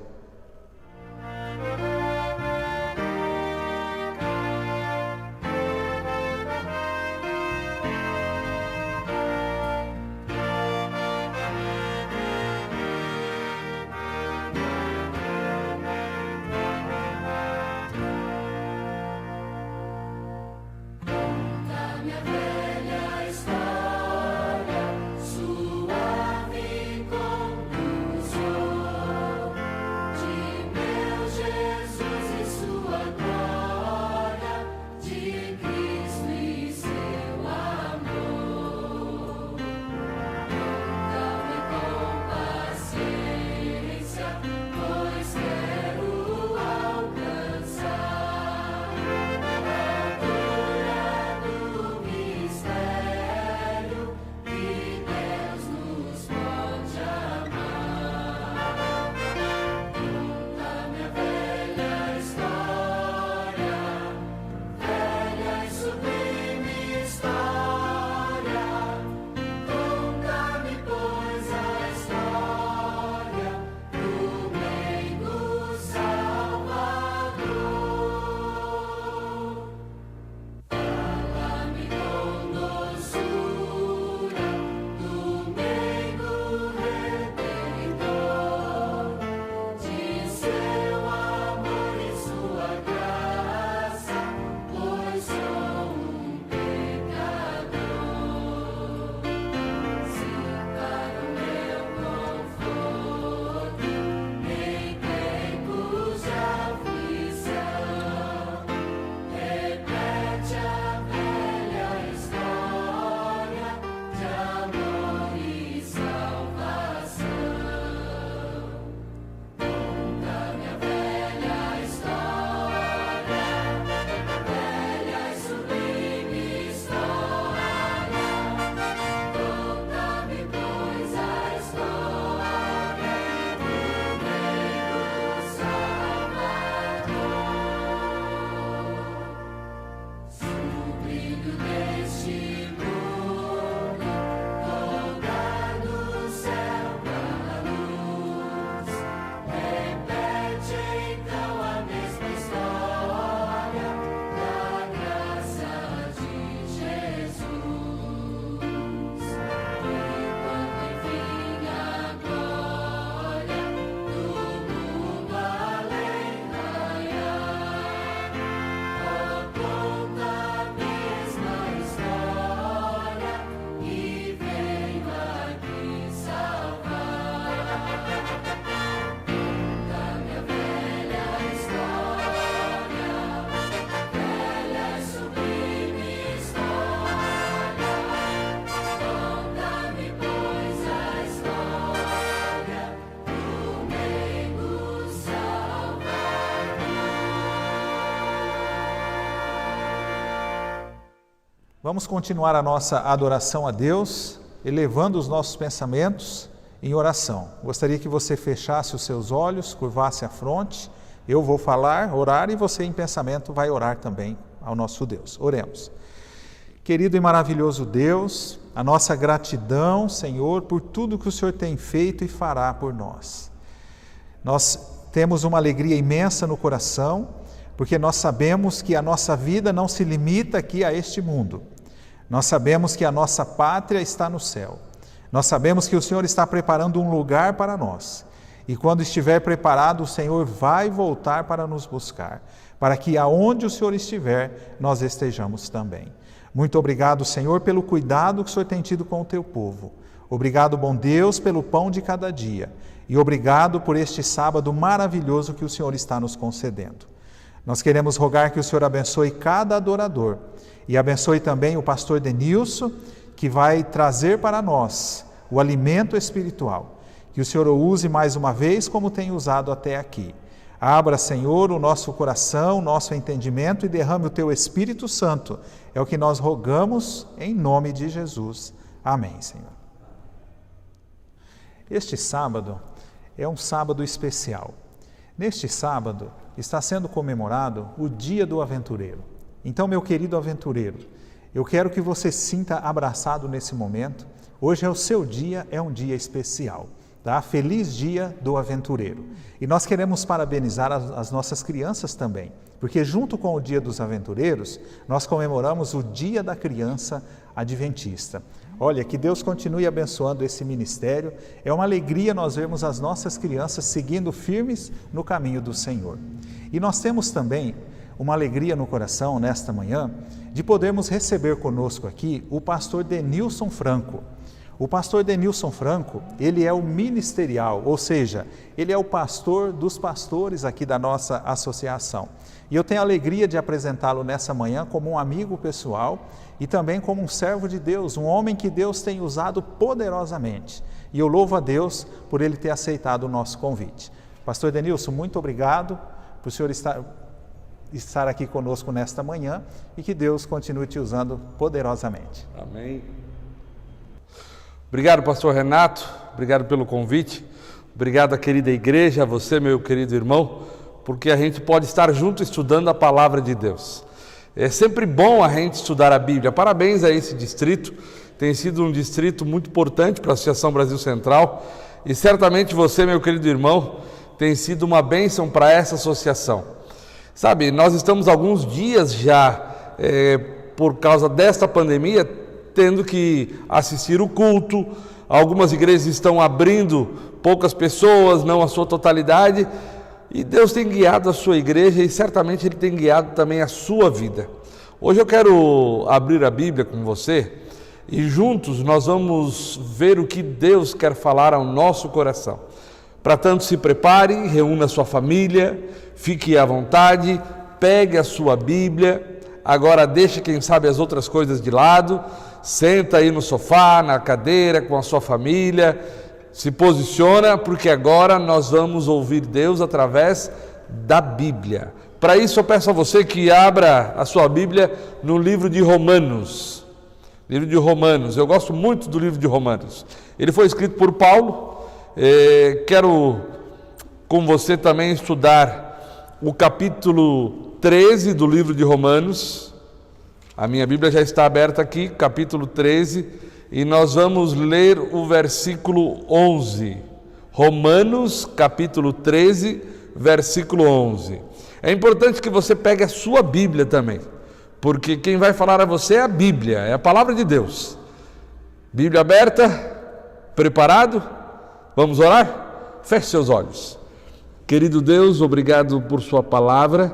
Vamos continuar a nossa adoração a Deus, elevando os nossos pensamentos em oração. Gostaria que você fechasse os seus olhos, curvasse a fronte. Eu vou falar, orar, e você em pensamento vai orar também ao nosso Deus. Oremos. Querido e maravilhoso Deus, a nossa gratidão, Senhor, por tudo que o Senhor tem feito e fará por nós. Nós temos uma alegria imensa no coração, porque nós sabemos que a nossa vida não se limita aqui a este mundo. Nós sabemos que a nossa pátria está no céu. Nós sabemos que o Senhor está preparando um lugar para nós. E quando estiver preparado, o Senhor vai voltar para nos buscar, para que aonde o Senhor estiver, nós estejamos também. Muito obrigado, Senhor, pelo cuidado que o Senhor tem tido com o teu povo. Obrigado, bom Deus, pelo pão de cada dia. E obrigado por este sábado maravilhoso que o Senhor está nos concedendo. Nós queremos rogar que o Senhor abençoe cada adorador e abençoe também o pastor Denilson, que vai trazer para nós o alimento espiritual. Que o Senhor o use mais uma vez como tem usado até aqui. Abra, Senhor, o nosso coração, o nosso entendimento e derrame o Teu Espírito Santo. É o que nós rogamos em nome de Jesus. Amém, Senhor. Este sábado é um sábado especial. Neste sábado está sendo comemorado o Dia do Aventureiro. Então, meu querido aventureiro, eu quero que você se sinta abraçado nesse momento. Hoje é o seu dia, é um dia especial. Tá? Feliz Dia do Aventureiro. E nós queremos parabenizar as nossas crianças também, porque junto com o Dia dos Aventureiros, nós comemoramos o Dia da Criança Adventista. Olha, que Deus continue abençoando esse ministério. É uma alegria nós vermos as nossas crianças seguindo firmes no caminho do Senhor. E nós temos também uma alegria no coração nesta manhã de podermos receber conosco aqui o pastor Denilson Franco. O pastor Denilson Franco, ele é o ministerial, ou seja, ele é o pastor dos pastores aqui da nossa associação. E eu tenho a alegria de apresentá-lo nessa manhã como um amigo pessoal e também como um servo de Deus, um homem que Deus tem usado poderosamente. E eu louvo a Deus por ele ter aceitado o nosso convite. Pastor Denilson, muito obrigado por o senhor estar aqui conosco nesta manhã e que Deus continue te usando poderosamente. Amém. Obrigado, pastor Renato, obrigado pelo convite, obrigado à querida igreja, a você, meu querido irmão, porque a gente pode estar junto estudando a palavra de Deus. É sempre bom a gente estudar a Bíblia. Parabéns a esse distrito, tem sido um distrito muito importante para a Associação Brasil Central e certamente você, meu querido irmão, tem sido uma bênção para essa associação. Sabe, nós estamos alguns dias já, por causa desta pandemia, tendo que assistir o culto. Algumas igrejas estão abrindo poucas pessoas, não a sua totalidade, e Deus tem guiado a sua igreja e certamente Ele tem guiado também a sua vida. Hoje eu quero abrir a Bíblia com você e juntos nós vamos ver o que Deus quer falar ao nosso coração. Para tanto, se prepare, reúna a sua família, fique à vontade, pegue a sua Bíblia, agora deixe quem sabe as outras coisas de lado, senta aí no sofá, na cadeira, com a sua família, se posiciona, porque agora nós vamos ouvir Deus através da Bíblia. Para isso eu peço a você que abra a sua Bíblia no livro de Romanos. Livro de Romanos, eu gosto muito do livro de Romanos. Ele foi escrito por Paulo. Quero com você também estudar o capítulo 13 do livro de Romanos. A minha Bíblia já está aberta aqui, capítulo 13, e nós vamos ler o versículo 11. Romanos, capítulo 13, versículo 11. É importante que você pegue a sua Bíblia também, porque quem vai falar a você é a Bíblia, é a palavra de Deus. Bíblia aberta, preparado? Vamos orar? Feche seus olhos. Querido Deus, obrigado por sua palavra.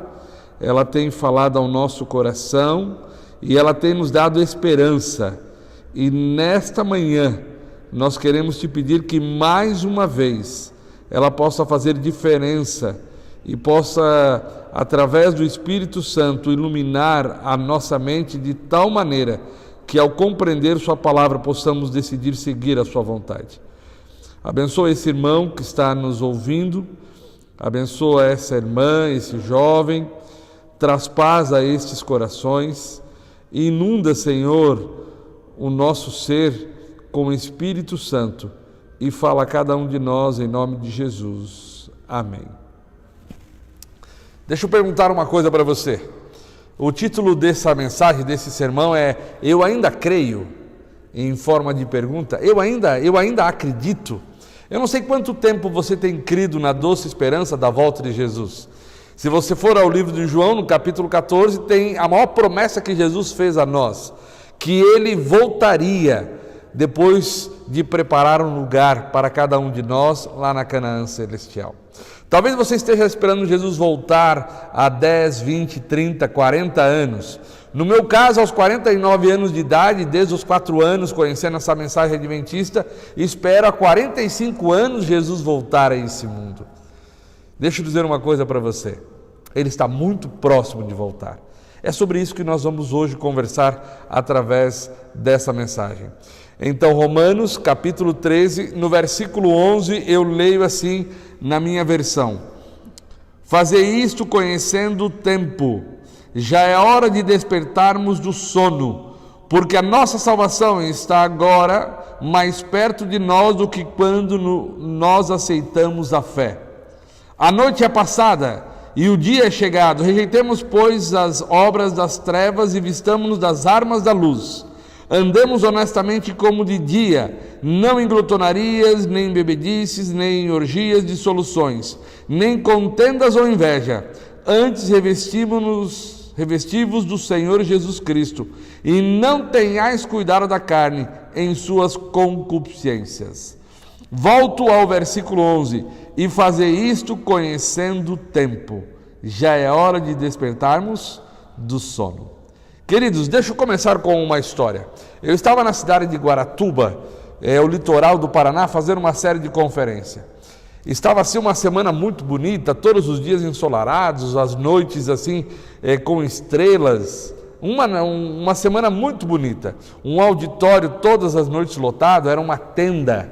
Ela tem falado ao nosso coração e ela tem nos dado esperança. E nesta manhã nós queremos te pedir que mais uma vez ela possa fazer diferença e possa, através do Espírito Santo, iluminar a nossa mente de tal maneira que ao compreender sua palavra possamos decidir seguir a sua vontade. Abençoa esse irmão que está nos ouvindo, abençoa essa irmã, esse jovem, traz paz a estes corações, inunda, Senhor, o nosso ser com o Espírito Santo e fala a cada um de nós em nome de Jesus. Amém. Deixa eu perguntar uma coisa para você. O título dessa mensagem, desse sermão é Eu Ainda Creio, em forma de pergunta. Eu ainda acredito. Eu não sei quanto tempo você tem crido na doce esperança da volta de Jesus. Se você for ao livro de João, no capítulo 14, tem a maior promessa que Jesus fez a nós, que que ele voltaria depois de preparar um lugar para cada um de nós lá na Canaã celestial. Talvez você esteja esperando Jesus voltar há 10, 20, 30, 40 anos. No meu caso, aos 49 anos de idade, desde os 4 anos, conhecendo essa mensagem adventista, espero há 45 anos Jesus voltar a esse mundo. Deixa eu dizer uma coisa para você, ele está muito próximo de voltar. É sobre isso que nós vamos hoje conversar através dessa mensagem. Então, Romanos capítulo 13, no versículo 11, eu leio assim na minha versão: Fazei isto conhecendo o tempo, já é hora de despertarmos do sono, porque a nossa salvação está agora mais perto de nós do que quando nós aceitamos a fé. A noite é passada e o dia é chegado. Rejeitemos, pois, as obras das trevas e vistamo-nos das armas da luz. Andemos honestamente como de dia, não em glutonarias, nem em bebedices, nem em orgias de dissoluções, nem contendas ou inveja. Antes revestivos do Senhor Jesus Cristo, e não tenhais cuidado da carne em suas concupiscências. Volto ao versículo 11: E fazei isto conhecendo o tempo, já é hora de despertarmos do sono. Queridos, deixa eu começar com uma história. Eu estava na cidade de Guaratuba, o litoral do Paraná, fazendo uma série de conferências. Estava assim uma semana muito bonita, todos os dias ensolarados, as noites assim com estrelas. Uma semana muito bonita. Um auditório todas as noites lotado, era uma tenda.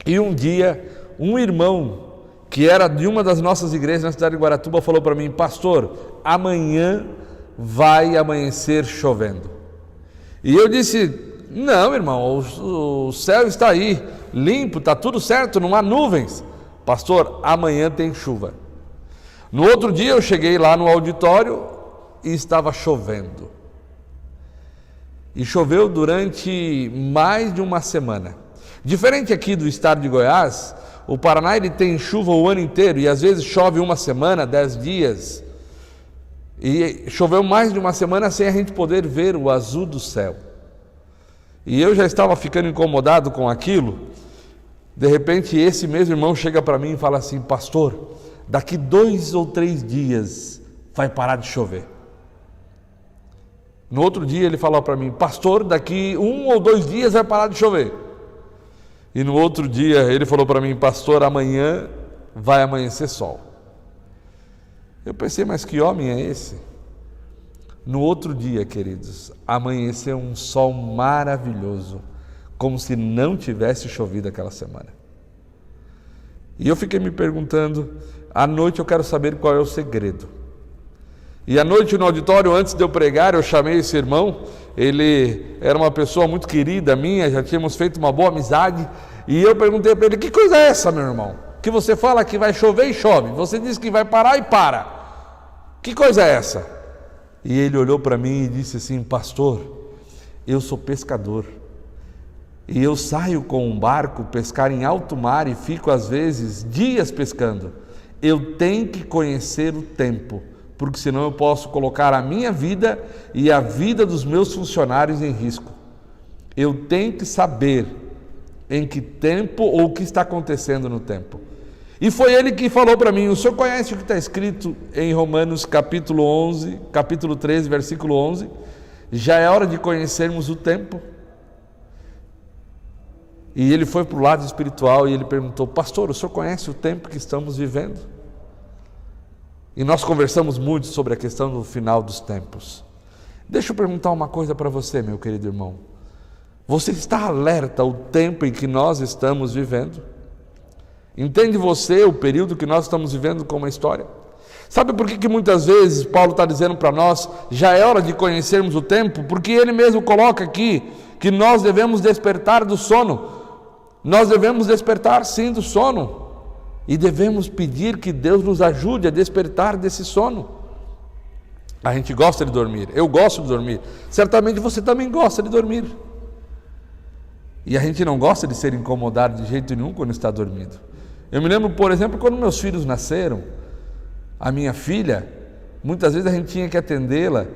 E um dia, um irmão que era de uma das nossas igrejas na cidade de Guaratuba falou para mim: pastor, amanhã vai amanhecer chovendo. E eu disse: não, irmão, o céu está aí, limpo, está tudo certo, não há nuvens. Pastor, amanhã tem chuva. No outro dia eu cheguei lá no auditório e estava chovendo. E choveu durante mais de uma semana. Diferente aqui do estado de Goiás, o Paraná ele tem chuva o ano inteiro e às vezes chove uma semana, 10 dias. E choveu mais de uma semana sem a gente poder ver o azul do céu. E eu já estava ficando incomodado com aquilo. De repente esse mesmo irmão chega para mim e fala assim: pastor, daqui 2 ou 3 dias vai parar de chover. No outro dia ele falou para mim: pastor, daqui 1 ou 2 dias vai parar de chover. E no outro dia ele falou para mim: pastor, amanhã vai amanhecer sol. Eu pensei, mas que homem é esse? No outro dia, queridos, amanheceu um sol maravilhoso, como se não tivesse chovido aquela semana. E eu fiquei me perguntando, à noite eu quero saber qual é o segredo. E à noite no auditório, antes de eu pregar, eu chamei esse irmão, ele era uma pessoa muito querida minha, já tínhamos feito uma boa amizade, e eu perguntei para ele: que coisa é essa, meu irmão? Que você fala que vai chover e chove, você diz que vai parar e para. Que coisa é essa? E ele olhou para mim e disse assim: pastor, eu sou pescador e eu saio com um barco pescar em alto mar e fico às vezes dias pescando. Eu tenho que conhecer o tempo, porque senão eu posso colocar a minha vida e a vida dos meus funcionários em risco. Eu tenho que saber em que tempo ou o que está acontecendo no tempo. E foi ele que falou para mim: o senhor conhece o que está escrito em Romanos capítulo 13, versículo 11? Já é hora de conhecermos o tempo. E ele foi para o lado espiritual e ele perguntou: pastor, o senhor conhece o tempo que estamos vivendo? E nós conversamos muito sobre a questão do final dos tempos. Deixa eu perguntar uma coisa para você, meu querido irmão. Você está alerta ao tempo em que nós estamos vivendo? Entende você o período que nós estamos vivendo como uma história? Sabe por que muitas vezes Paulo está dizendo para nós, já é hora de conhecermos o tempo? Porque ele mesmo coloca aqui que nós devemos despertar do sono. Nós devemos despertar sim do sono. E devemos pedir que Deus nos ajude a despertar desse sono. A gente gosta de dormir, eu gosto de dormir. Certamente você também gosta de dormir. E a gente não gosta de ser incomodado de jeito nenhum quando está dormindo. Eu me lembro, por exemplo, quando meus filhos nasceram, a minha filha, muitas vezes a gente tinha que atendê-la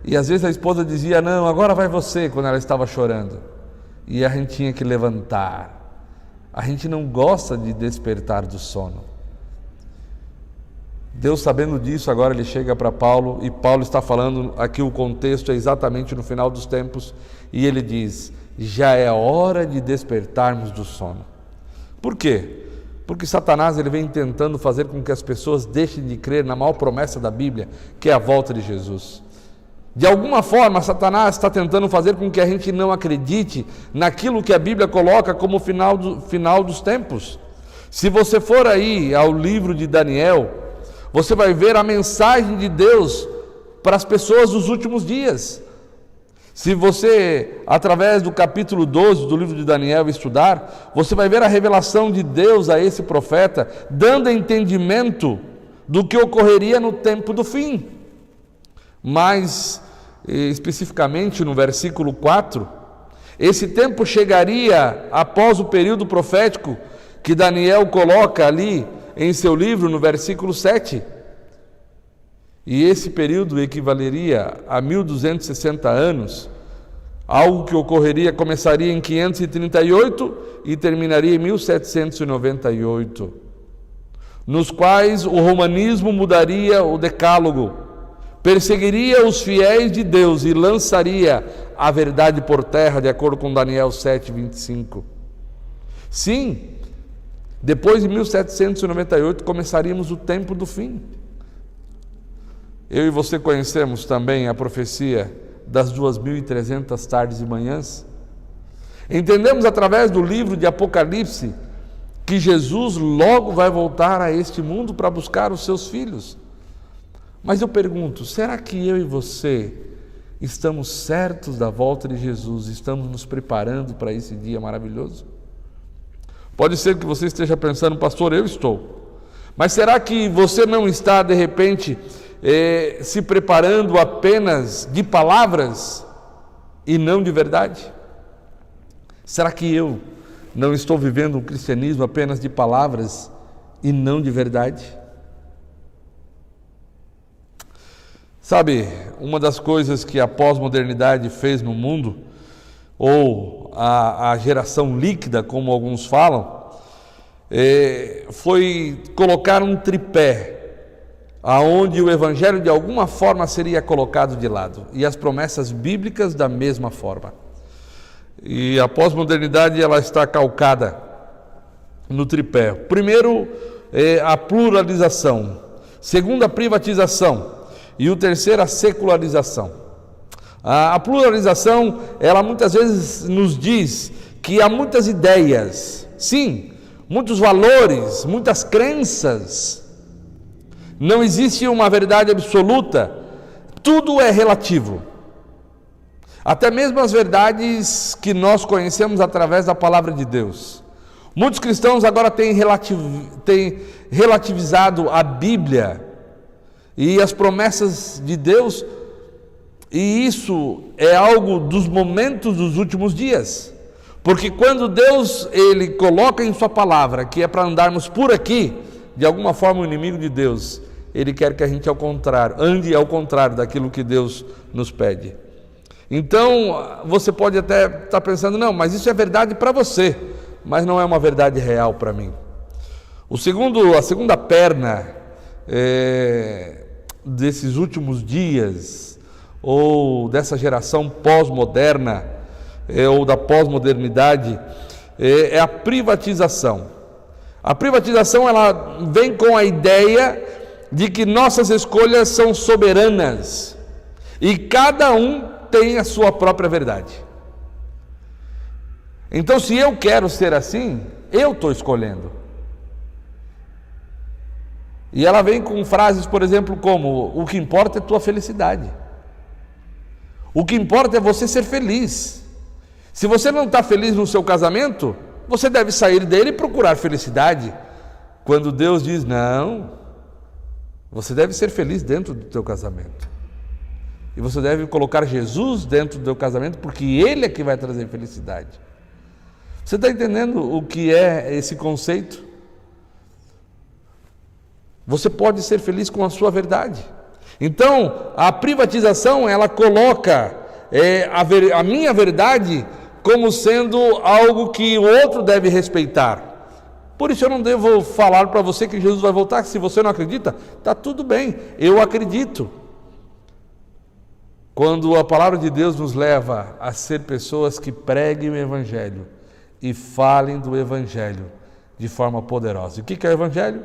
E às vezes a esposa dizia, não, agora vai você, quando ela estava chorando. E a gente tinha que levantar. A gente não gosta de despertar do sono. Deus, sabendo disso, agora ele chega para Paulo, e Paulo está falando, aqui o contexto é exatamente no final dos tempos, e ele diz, já é hora de despertarmos do sono. Por quê? Porque Satanás ele vem tentando fazer com que as pessoas deixem de crer na maior promessa da Bíblia, que é a volta de Jesus. De alguma forma, Satanás está tentando fazer com que a gente não acredite naquilo que a Bíblia coloca como final dos tempos. Se você for aí ao livro de Daniel, você vai ver a mensagem de Deus para as pessoas dos últimos dias. Se você, através do capítulo 12 do livro de Daniel, estudar, você vai ver a revelação de Deus a esse profeta, dando entendimento do que ocorreria no tempo do fim. Mas, especificamente no versículo 4, esse tempo chegaria após o período profético que Daniel coloca ali em seu livro, no versículo 7. E esse período equivaleria a 1260 anos, algo que começaria em 538 e terminaria em 1798, nos quais o romanismo mudaria o decálogo, perseguiria os fiéis de Deus e lançaria a verdade por terra, de acordo com Daniel 7:25. Sim, depois de 1798 começaríamos o tempo do fim. Eu e você conhecemos também a profecia das 2.300 tardes e manhãs. Entendemos através do livro de Apocalipse que Jesus logo vai voltar a este mundo para buscar os seus filhos. Mas eu pergunto, será que eu e você estamos certos da volta de Jesus? Estamos nos preparando para esse dia maravilhoso? Pode ser que você esteja pensando, pastor, eu estou. Mas será que você não está, de repente, se preparando apenas de palavras e não de verdade? Será que eu não estou vivendo o cristianismo apenas de palavras e não de verdade? Sabe, uma das coisas que a pós-modernidade fez no mundo, ou a geração líquida, como alguns falam, foi colocar um tripé aonde o evangelho de alguma forma seria colocado de lado e as promessas bíblicas da mesma forma. E a pós-modernidade ela está calcada no tripé. Primeiro, a pluralização. Segundo, a privatização. E o terceiro, a secularização. A pluralização, ela muitas vezes nos diz que há muitas ideias, sim, muitos valores, muitas crenças. Não existe uma verdade absoluta, tudo é relativo. Até mesmo as verdades que nós conhecemos através da palavra de Deus. Muitos cristãos agora têm relativizado a Bíblia e as promessas de Deus, e isso é algo dos momentos dos últimos dias. Porque quando Deus ele coloca em sua palavra que é para andarmos por aqui, de alguma forma o inimigo de Deus, ele quer que a gente ande ao contrário daquilo que Deus nos pede. Então, você pode até estar pensando, não, mas isso é verdade para você, mas não é uma verdade real para mim. A segunda perna desses últimos dias, ou dessa geração pós-moderna, ou da pós-modernidade, é a privatização. A privatização ela vem com a ideia de que nossas escolhas são soberanas e cada um tem a sua própria verdade. Então, se eu quero ser assim, eu estou escolhendo. E ela vem com frases, por exemplo, como: o que importa é tua felicidade. O que importa é você ser feliz. Se você não está feliz no seu casamento, você deve sair dele e procurar felicidade. Quando Deus diz, não, você deve ser feliz dentro do teu casamento. E você deve colocar Jesus dentro do teu casamento, porque Ele é que vai trazer felicidade. Você está entendendo o que é esse conceito? Você pode ser feliz com a sua verdade. Então, a privatização, ela coloca a minha verdade como sendo algo que o outro deve respeitar. Por isso eu não devo falar para você que Jesus vai voltar, que se você não acredita, está tudo bem, eu acredito. Quando a palavra de Deus nos leva a ser pessoas que preguem o Evangelho e falem do Evangelho de forma poderosa. E o que é o Evangelho?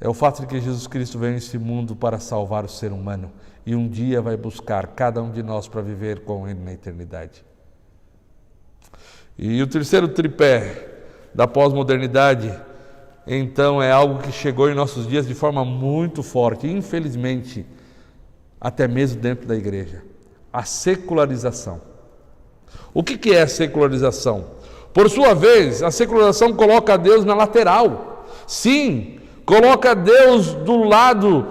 É o fato de que Jesus Cristo veio nesse mundo para salvar o ser humano e um dia vai buscar cada um de nós para viver com Ele na eternidade. E o terceiro tripé da pós-modernidade, então, é algo que chegou em nossos dias de forma muito forte, infelizmente, até mesmo dentro da igreja: a secularização. O que é a secularização? Por sua vez, a secularização coloca Deus na lateral. Sim, coloca Deus do lado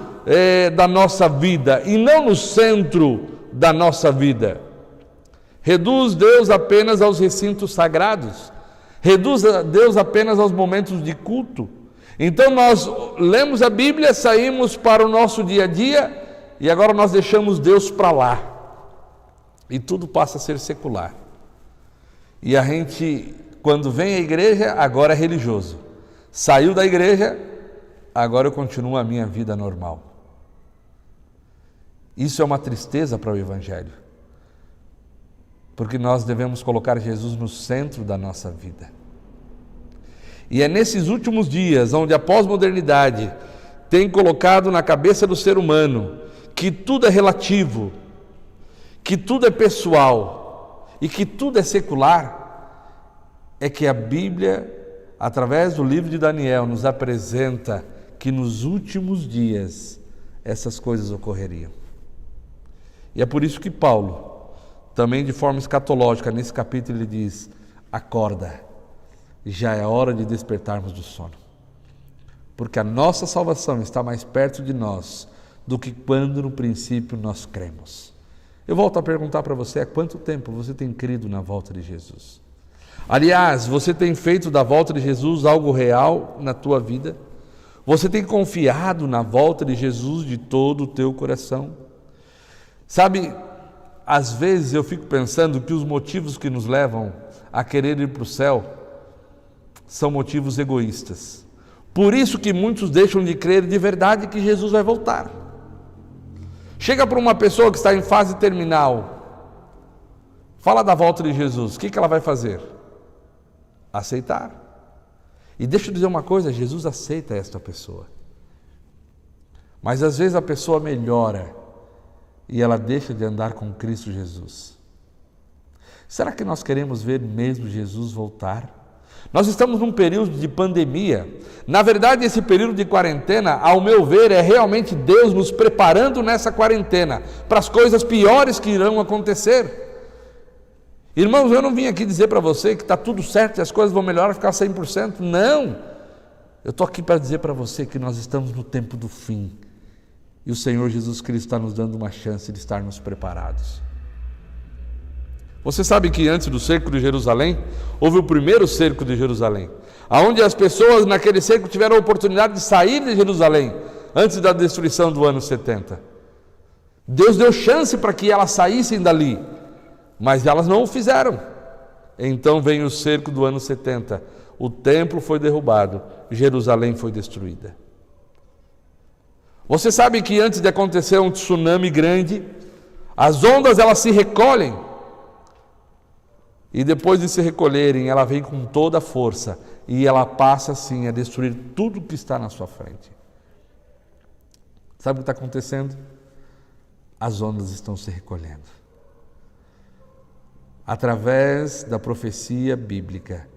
da nossa vida e não no centro da nossa vida. Reduz Deus apenas aos recintos sagrados. Reduz Deus apenas aos momentos de culto. Então nós lemos a Bíblia, saímos para o nosso dia a dia e agora nós deixamos Deus para lá. E tudo passa a ser secular. E a gente, quando vem à igreja, agora é religioso. Saiu da igreja, agora eu continuo a minha vida normal. Isso é uma tristeza para o Evangelho. Porque nós devemos colocar Jesus no centro da nossa vida. E é nesses últimos dias, onde a pós-modernidade tem colocado na cabeça do ser humano que tudo é relativo, que tudo é pessoal e que tudo é secular, é que a Bíblia, através do livro de Daniel, nos apresenta que nos últimos dias essas coisas ocorreriam. E é por isso que Paulo, também de forma escatológica, nesse capítulo ele diz: acorda, já é hora de despertarmos do sono. Porque a nossa salvação está mais perto de nós do que quando no princípio nós cremos. Eu volto a perguntar para você: há quanto tempo você tem crido na volta de Jesus? Aliás, você tem feito da volta de Jesus algo real na tua vida? Você tem confiado na volta de Jesus de todo o teu coração? Sabe, às vezes eu fico pensando que os motivos que nos levam a querer ir para o céu são motivos egoístas. Por isso que muitos deixam de crer de verdade que Jesus vai voltar. Chega para uma pessoa que está em fase terminal, fala da volta de Jesus, o que ela vai fazer? Aceitar. E deixa eu dizer uma coisa, Jesus aceita esta pessoa. Mas às vezes a pessoa melhora e ela deixa de andar com Cristo Jesus. Será que nós queremos ver mesmo Jesus voltar? Nós estamos num período de pandemia. Na verdade, esse período de quarentena, ao meu ver, é realmente Deus nos preparando nessa quarentena para as coisas piores que irão acontecer. Irmãos, eu não vim aqui dizer para você que está tudo certo e as coisas vão melhorar, ficar 100%. Não! Eu estou aqui para dizer para você que nós estamos no tempo do fim. E o Senhor Jesus Cristo está nos dando uma chance de estarmos preparados. Você sabe que antes do cerco de Jerusalém, houve o primeiro cerco de Jerusalém, onde as pessoas naquele cerco tiveram a oportunidade de sair de Jerusalém, antes da destruição do ano 70. Deus deu chance para que elas saíssem dali, mas elas não o fizeram. Então vem o cerco do ano 70, o templo foi derrubado, Jerusalém foi destruída. Você sabe que antes de acontecer um tsunami grande, as ondas elas se recolhem, e depois de se recolherem, ela vem com toda a força, e ela passa assim a destruir tudo que está na sua frente. Sabe o que está acontecendo? As ondas estão se recolhendo. Através da profecia bíblica,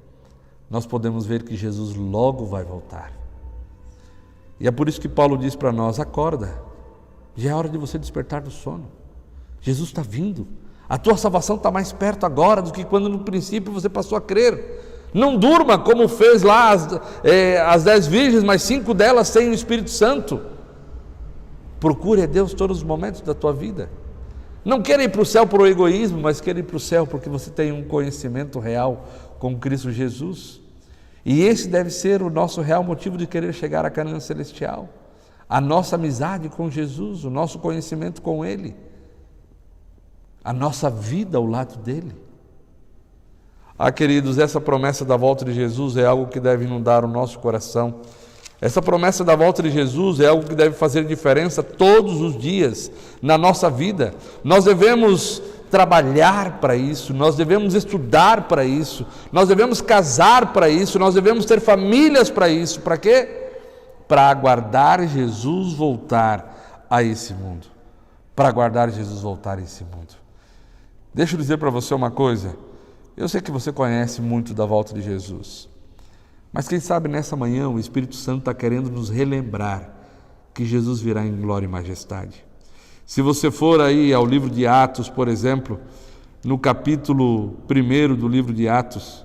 nós podemos ver que Jesus logo vai voltar. E é por isso que Paulo diz para nós: acorda, já é hora de você despertar do sono. Jesus está vindo. A tua salvação está mais perto agora do que quando no princípio você passou a crer. Não durma como fez lá as 10 virgens, mas 5 delas sem o Espírito Santo. Procure a Deus todos os momentos da tua vida. Não queira ir para o céu por o egoísmo, mas queira ir para o céu porque você tem um conhecimento real com Cristo Jesus. E esse deve ser o nosso real motivo de querer chegar à Canaã celestial. a nossa amizade com Jesus, o nosso conhecimento com Ele, a nossa vida ao lado dEle. Queridos, essa promessa da volta de Jesus é algo que deve inundar o nosso coração. Essa promessa da volta de Jesus é algo que deve fazer diferença todos os dias na nossa vida. Nós devemos trabalhar para isso, nós devemos estudar para isso, nós devemos casar para isso, nós devemos ter famílias para isso. Para quê? Para aguardar Jesus voltar a esse mundo. Para aguardar Jesus voltar a esse mundo. Deixa eu dizer para você uma coisa. Eu sei que você conhece muito da volta de Jesus, mas quem sabe nessa manhã o Espírito Santo está querendo nos relembrar que Jesus virá em glória e majestade. Se você for aí ao livro de Atos, por exemplo, no capítulo 1 do livro de Atos,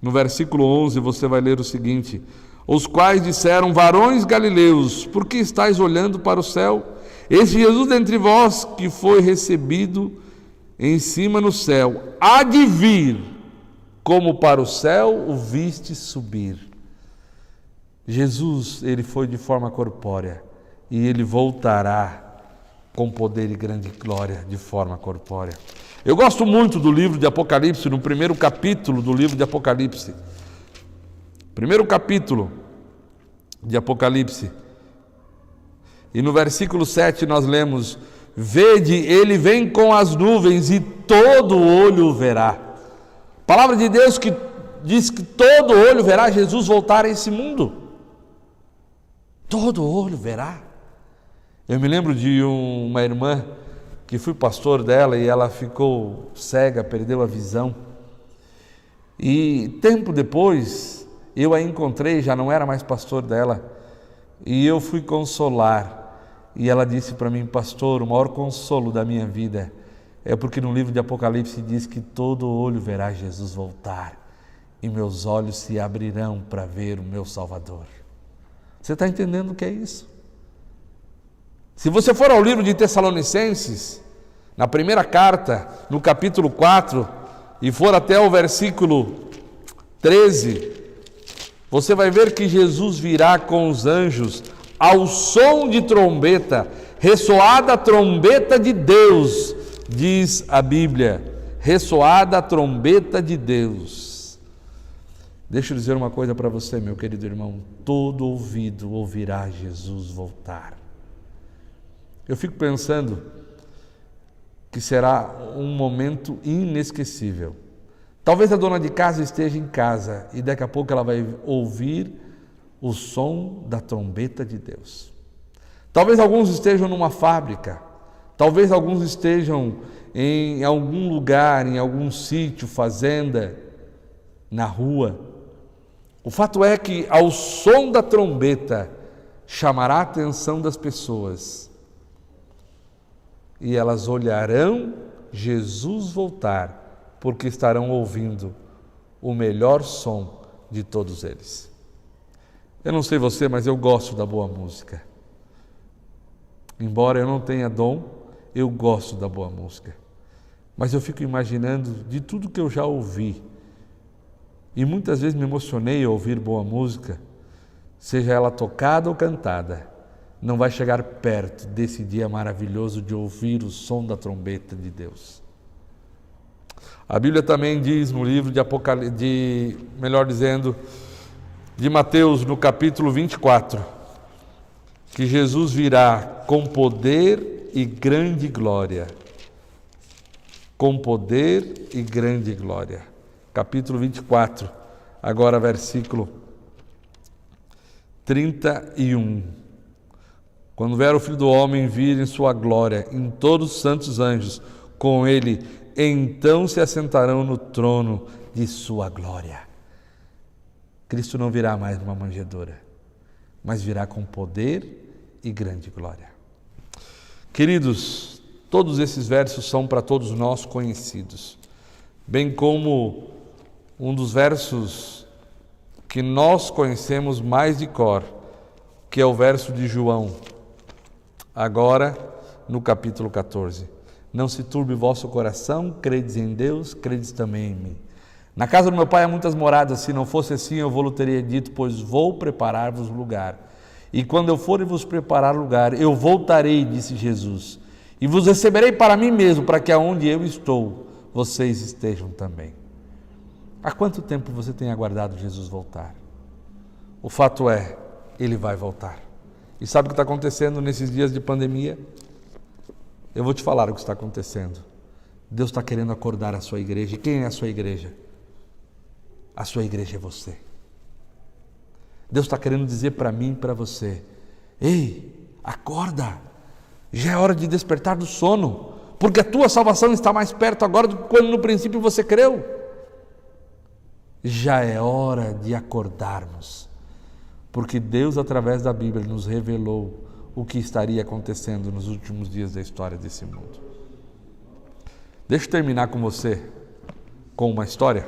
no versículo 11, você vai ler o seguinte: os quais disseram: varões galileus, por que estáis olhando para o céu? Esse Jesus dentre vós que foi recebido em cima no céu, há de vir, como para o céu o viste subir. Jesus, ele foi de forma corpórea e ele voltará com poder e grande glória de forma corpórea. Eu gosto muito do livro de Apocalipse, no primeiro capítulo do livro de Apocalipse. Primeiro capítulo de Apocalipse. E no versículo 7 nós lemos: vede, ele vem com as nuvens e todo olho o verá. Palavra de Deus que diz que todo olho verá Jesus voltar a esse mundo. Todo olho verá. Eu me lembro de uma irmã que fui pastor dela e ela ficou cega, perdeu a visão. E tempo depois eu a encontrei, já não era mais pastor dela, e eu fui consolar. E ela disse para mim: pastor, o maior consolo da minha vida é porque no livro de Apocalipse diz que todo olho verá Jesus voltar e meus olhos se abrirão para ver o meu Salvador. Você está entendendo o que é isso? Se você for ao livro de Tessalonicenses, na primeira carta, no capítulo 4, e for até o versículo 13, você vai ver que Jesus virá com os anjos ao som de trombeta, ressoada a trombeta de Deus, diz a Bíblia, ressoada a trombeta de Deus. Deixa eu dizer uma coisa para você, meu querido irmão: todo ouvido ouvirá Jesus voltar. Eu fico pensando que será um momento inesquecível. Talvez a dona de casa esteja em casa e daqui a pouco ela vai ouvir o som da trombeta de Deus. Talvez alguns estejam numa fábrica, talvez alguns estejam em algum lugar, em algum sítio, fazenda, na rua. O fato é que ao som da trombeta chamará a atenção das pessoas e elas olharão Jesus voltar, porque estarão ouvindo o melhor som de todos eles. Eu não sei você, mas eu gosto da boa música. Embora eu não tenha dom, eu gosto da boa música. Mas eu fico imaginando de tudo que eu já ouvi. E muitas vezes me emocionei ao ouvir boa música, seja ela tocada ou cantada. Não vai chegar perto desse dia maravilhoso de ouvir o som da trombeta de Deus. A Bíblia também diz no livro de Apocalipse, de Mateus, no capítulo 24, que Jesus virá com poder e grande glória. Com poder e grande glória. Capítulo 24, agora versículo 31. Quando vier o Filho do Homem vir em sua glória, em todos os santos anjos, com ele, então se assentarão no trono de sua glória. Cristo não virá mais numa manjedoura, mas virá com poder e grande glória. Queridos, todos esses versos são para todos nós conhecidos, bem como um dos versos que nós conhecemos mais de cor, que é o verso de João, agora no capítulo 14. Não se turbe o vosso coração, credes em Deus, credes também em mim. Na casa do meu pai há muitas moradas, se não fosse assim eu vou-lhe teria dito, pois vou preparar-vos lugar. E quando eu for e vos preparar lugar, eu voltarei, disse Jesus, e vos receberei para mim mesmo, para que aonde eu estou, vocês estejam também. Há quanto tempo você tem aguardado Jesus voltar? O fato é, Ele vai voltar. E sabe o que está acontecendo nesses dias de pandemia? Eu vou te falar o que está acontecendo. Deus está querendo acordar a sua igreja. E quem é a sua igreja? A sua igreja é você. Deus está querendo dizer para mim e para você: ei, acorda, já é hora de despertar do sono, porque a tua salvação está mais perto agora do que quando no princípio você creu. Já é hora de acordarmos, porque Deus, através da Bíblia, nos revelou o que estaria acontecendo nos últimos dias da história desse mundo. Deixa eu terminar com você com uma história.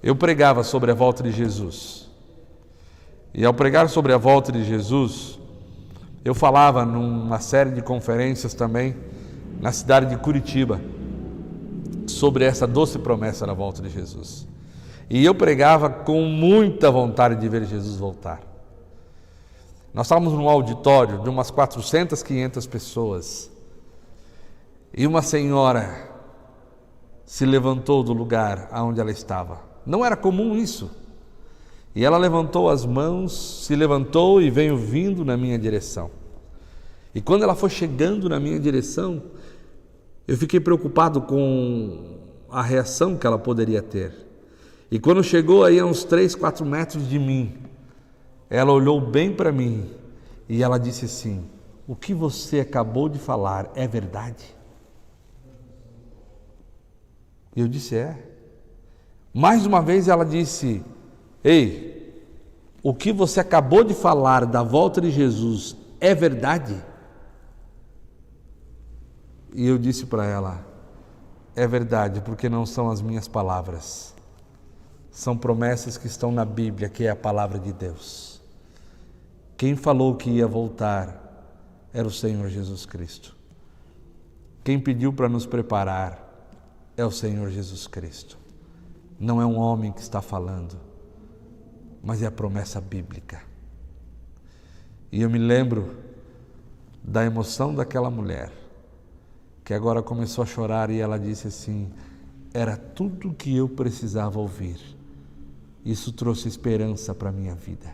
Eu pregava sobre a volta de Jesus. E ao pregar sobre a volta de Jesus, eu falava numa série de conferências também na cidade de Curitiba sobre essa doce promessa da volta de Jesus. E eu pregava com muita vontade de ver Jesus voltar. Nós estávamos num auditório de umas 400, 500 pessoas. E uma senhora se levantou do lugar onde ela estava. Não era comum isso. E ela levantou as mãos, se levantou e veio vindo na minha direção. E quando ela foi chegando na minha direção, eu fiquei preocupado com a reação que ela poderia ter. E quando chegou aí a uns 3, 4 metros de mim, ela olhou bem para mim e ela disse assim: o que você acabou de falar é verdade? E eu disse: é. Mais uma vez ela disse: ei, o que você acabou de falar da volta de Jesus é verdade? E eu disse para ela: é verdade, porque não são as minhas palavras. São promessas que estão na Bíblia, que é a palavra de Deus. Quem falou que ia voltar era o Senhor Jesus Cristo. Quem pediu para nos preparar é o Senhor Jesus Cristo. Não é um homem que está falando, mas é a promessa bíblica. E eu me lembro da emoção daquela mulher, que agora começou a chorar e ela disse assim: era tudo o que eu precisava ouvir. Isso trouxe esperança para a minha vida,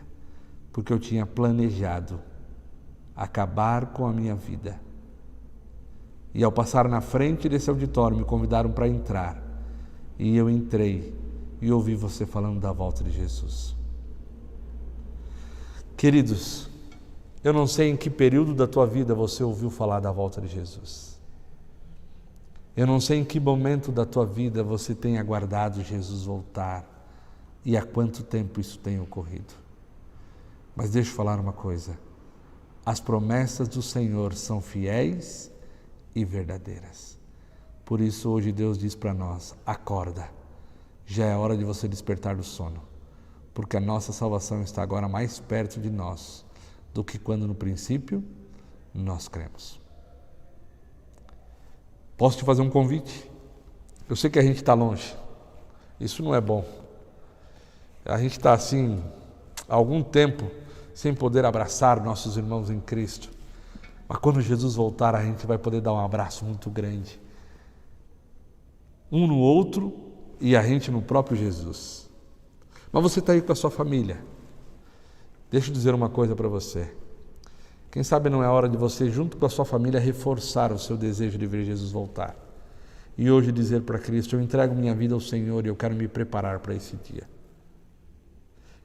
porque eu tinha planejado acabar com a minha vida. E ao passar na frente desse auditório, me convidaram para entrar. E eu entrei e ouvi você falando da volta de Jesus. Queridos, eu não sei em que período da tua vida você ouviu falar da volta de Jesus. Eu não sei em que momento da tua vida você tem aguardado Jesus voltar e há quanto tempo isso tem ocorrido. Mas deixa eu falar uma coisa: as promessas do Senhor são fiéis e verdadeiras. Por isso hoje Deus diz para nós: acorda, já é hora de você despertar do sono, porque a nossa salvação está agora mais perto de nós do que quando no princípio nós cremos. Posso te fazer um convite? Eu sei que a gente está longe, isso não é bom. A gente está assim, há algum tempo, sem poder abraçar nossos irmãos em Cristo. Mas quando Jesus voltar, a gente vai poder dar um abraço muito grande. Um no outro e a gente no próprio Jesus. Mas você está aí com a sua família. Deixa eu dizer uma coisa para você. Quem sabe não é hora de você, junto com a sua família, reforçar o seu desejo de ver Jesus voltar. E hoje dizer para Cristo: eu entrego minha vida ao Senhor e eu quero me preparar para esse dia.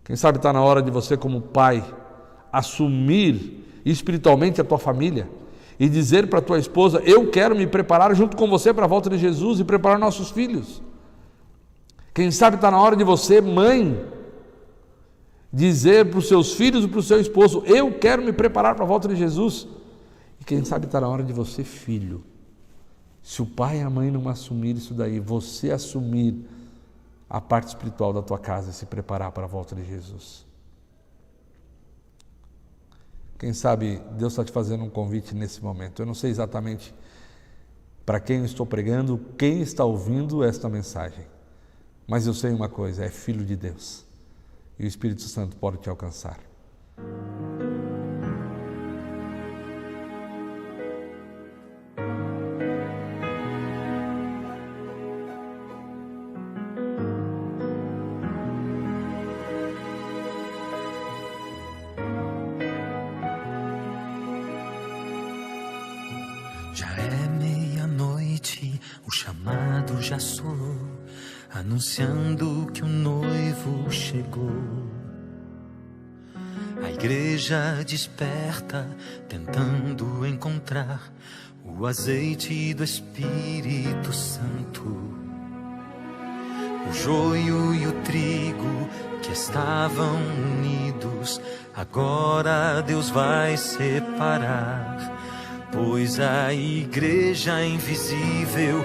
Quem sabe está na hora de você, como pai, assumir espiritualmente a tua família e dizer para a tua esposa: eu quero me preparar junto com você para a volta de Jesus e preparar nossos filhos. Quem sabe está na hora de você, mãe, dizer para os seus filhos e para o seu esposo: eu quero me preparar para a volta de Jesus. E quem sabe está na hora de você, filho, se o pai e a mãe não assumir isso daí, você assumir a parte espiritual da tua casa e se preparar para a volta de Jesus. Quem sabe Deus está te fazendo um convite nesse momento. Eu não sei exatamente para quem eu estou pregando, quem está ouvindo esta mensagem, mas eu sei uma coisa: é filho de Deus e o Espírito Santo pode te alcançar. já soou, anunciando que o noivo chegou. A igreja desperta, tentando encontrar o azeite do Espírito Santo. O joio e o trigo que estavam unidos, agora Deus vai separar. Pois a igreja invisível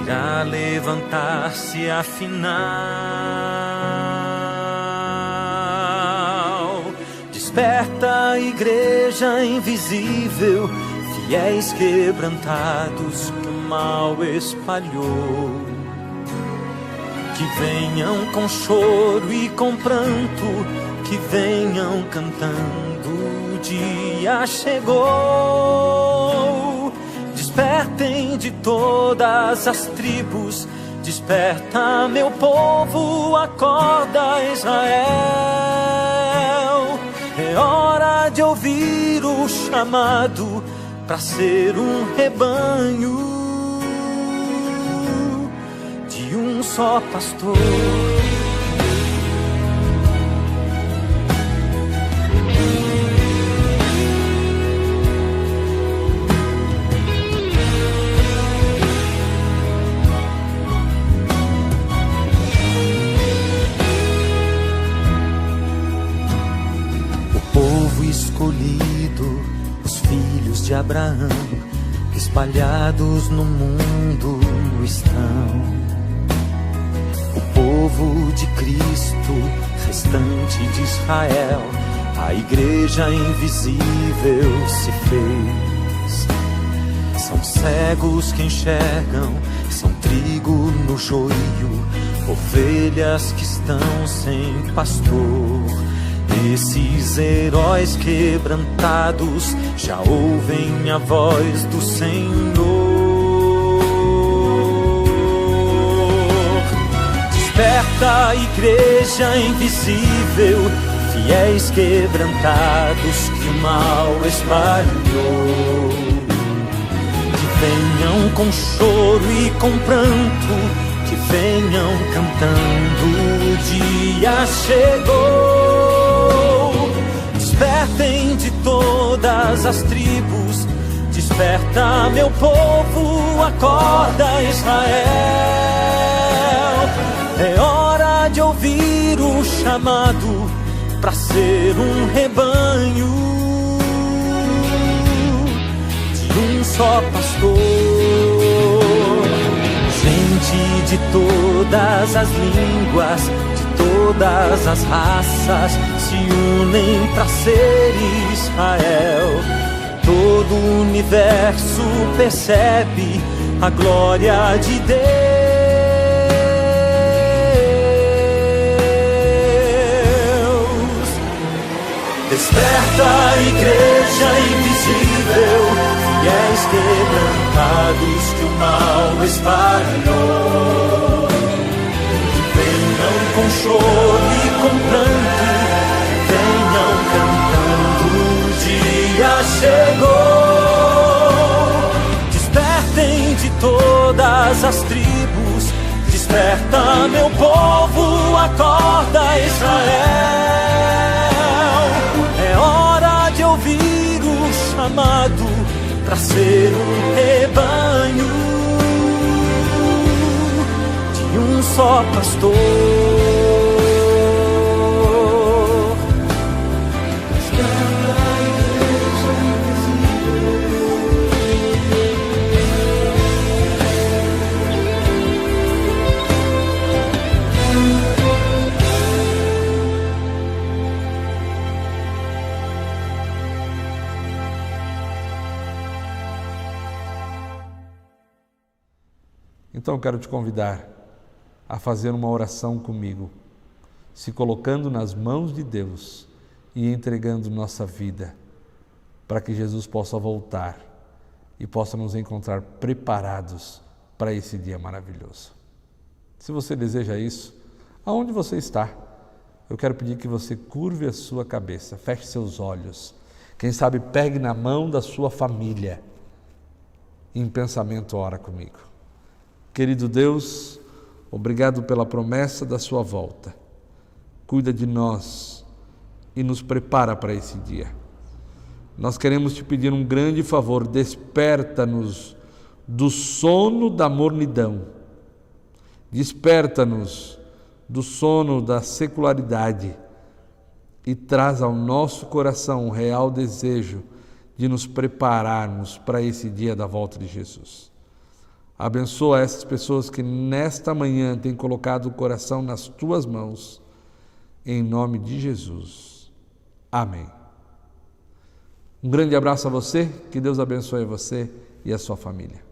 irá levantar-se afinal. Desperta, igreja invisível, fiéis quebrantados que o mal espalhou. Que venham com choro e com pranto, que venham cantando, o dia chegou. Despertem de todas as tribos, desperta meu povo, acorda Israel. É hora de ouvir o chamado para ser um rebanho de um só pastor. Escolhido, os filhos de Abraão, que espalhados no mundo estão. O povo de Cristo, restante de Israel, a igreja invisível se fez. São cegos que enxergam, são trigo no joio, ovelhas que estão sem pastor. Esses heróis quebrantados já ouvem a voz do Senhor. Desperta, igreja invisível, fiéis quebrantados que o mal espalhou. Que venham com choro e com pranto, que venham cantando, o dia chegou. Despertem de todas as tribos, desperta meu povo, acorda Israel. É hora de ouvir o chamado para ser um rebanho de um só pastor. Gente de todas as línguas, todas as raças se unem para ser Israel. Todo o universo percebe a glória de Deus. Desperta, igreja invisível, fiéis quebrantados que o mal espalhou. Venham com choro e com pranto, venham cantando, o dia chegou. Despertem de todas as tribos, desperta meu povo, acorda Israel. É hora de ouvir o chamado para ser um rebanho, um só pastor. Então eu quero te convidar a fazer uma oração comigo, se colocando nas mãos de Deus e entregando nossa vida, para que Jesus possa voltar e possa nos encontrar preparados para esse dia maravilhoso. Se você deseja isso, aonde você está, eu quero pedir que você curve a sua cabeça, feche seus olhos, quem sabe pegue na mão da sua família e em pensamento ora comigo. Querido Deus, obrigado pela promessa da sua volta. Cuida de nós e nos prepara para esse dia. Nós queremos te pedir um grande favor, desperta-nos do sono da mornidão, desperta-nos do sono da secularidade e traz ao nosso coração um real desejo de nos prepararmos para esse dia da volta de Jesus. Abençoa essas pessoas que nesta manhã têm colocado o coração nas tuas mãos, em nome de Jesus. Amém. Um grande abraço a você, que Deus abençoe você e a sua família.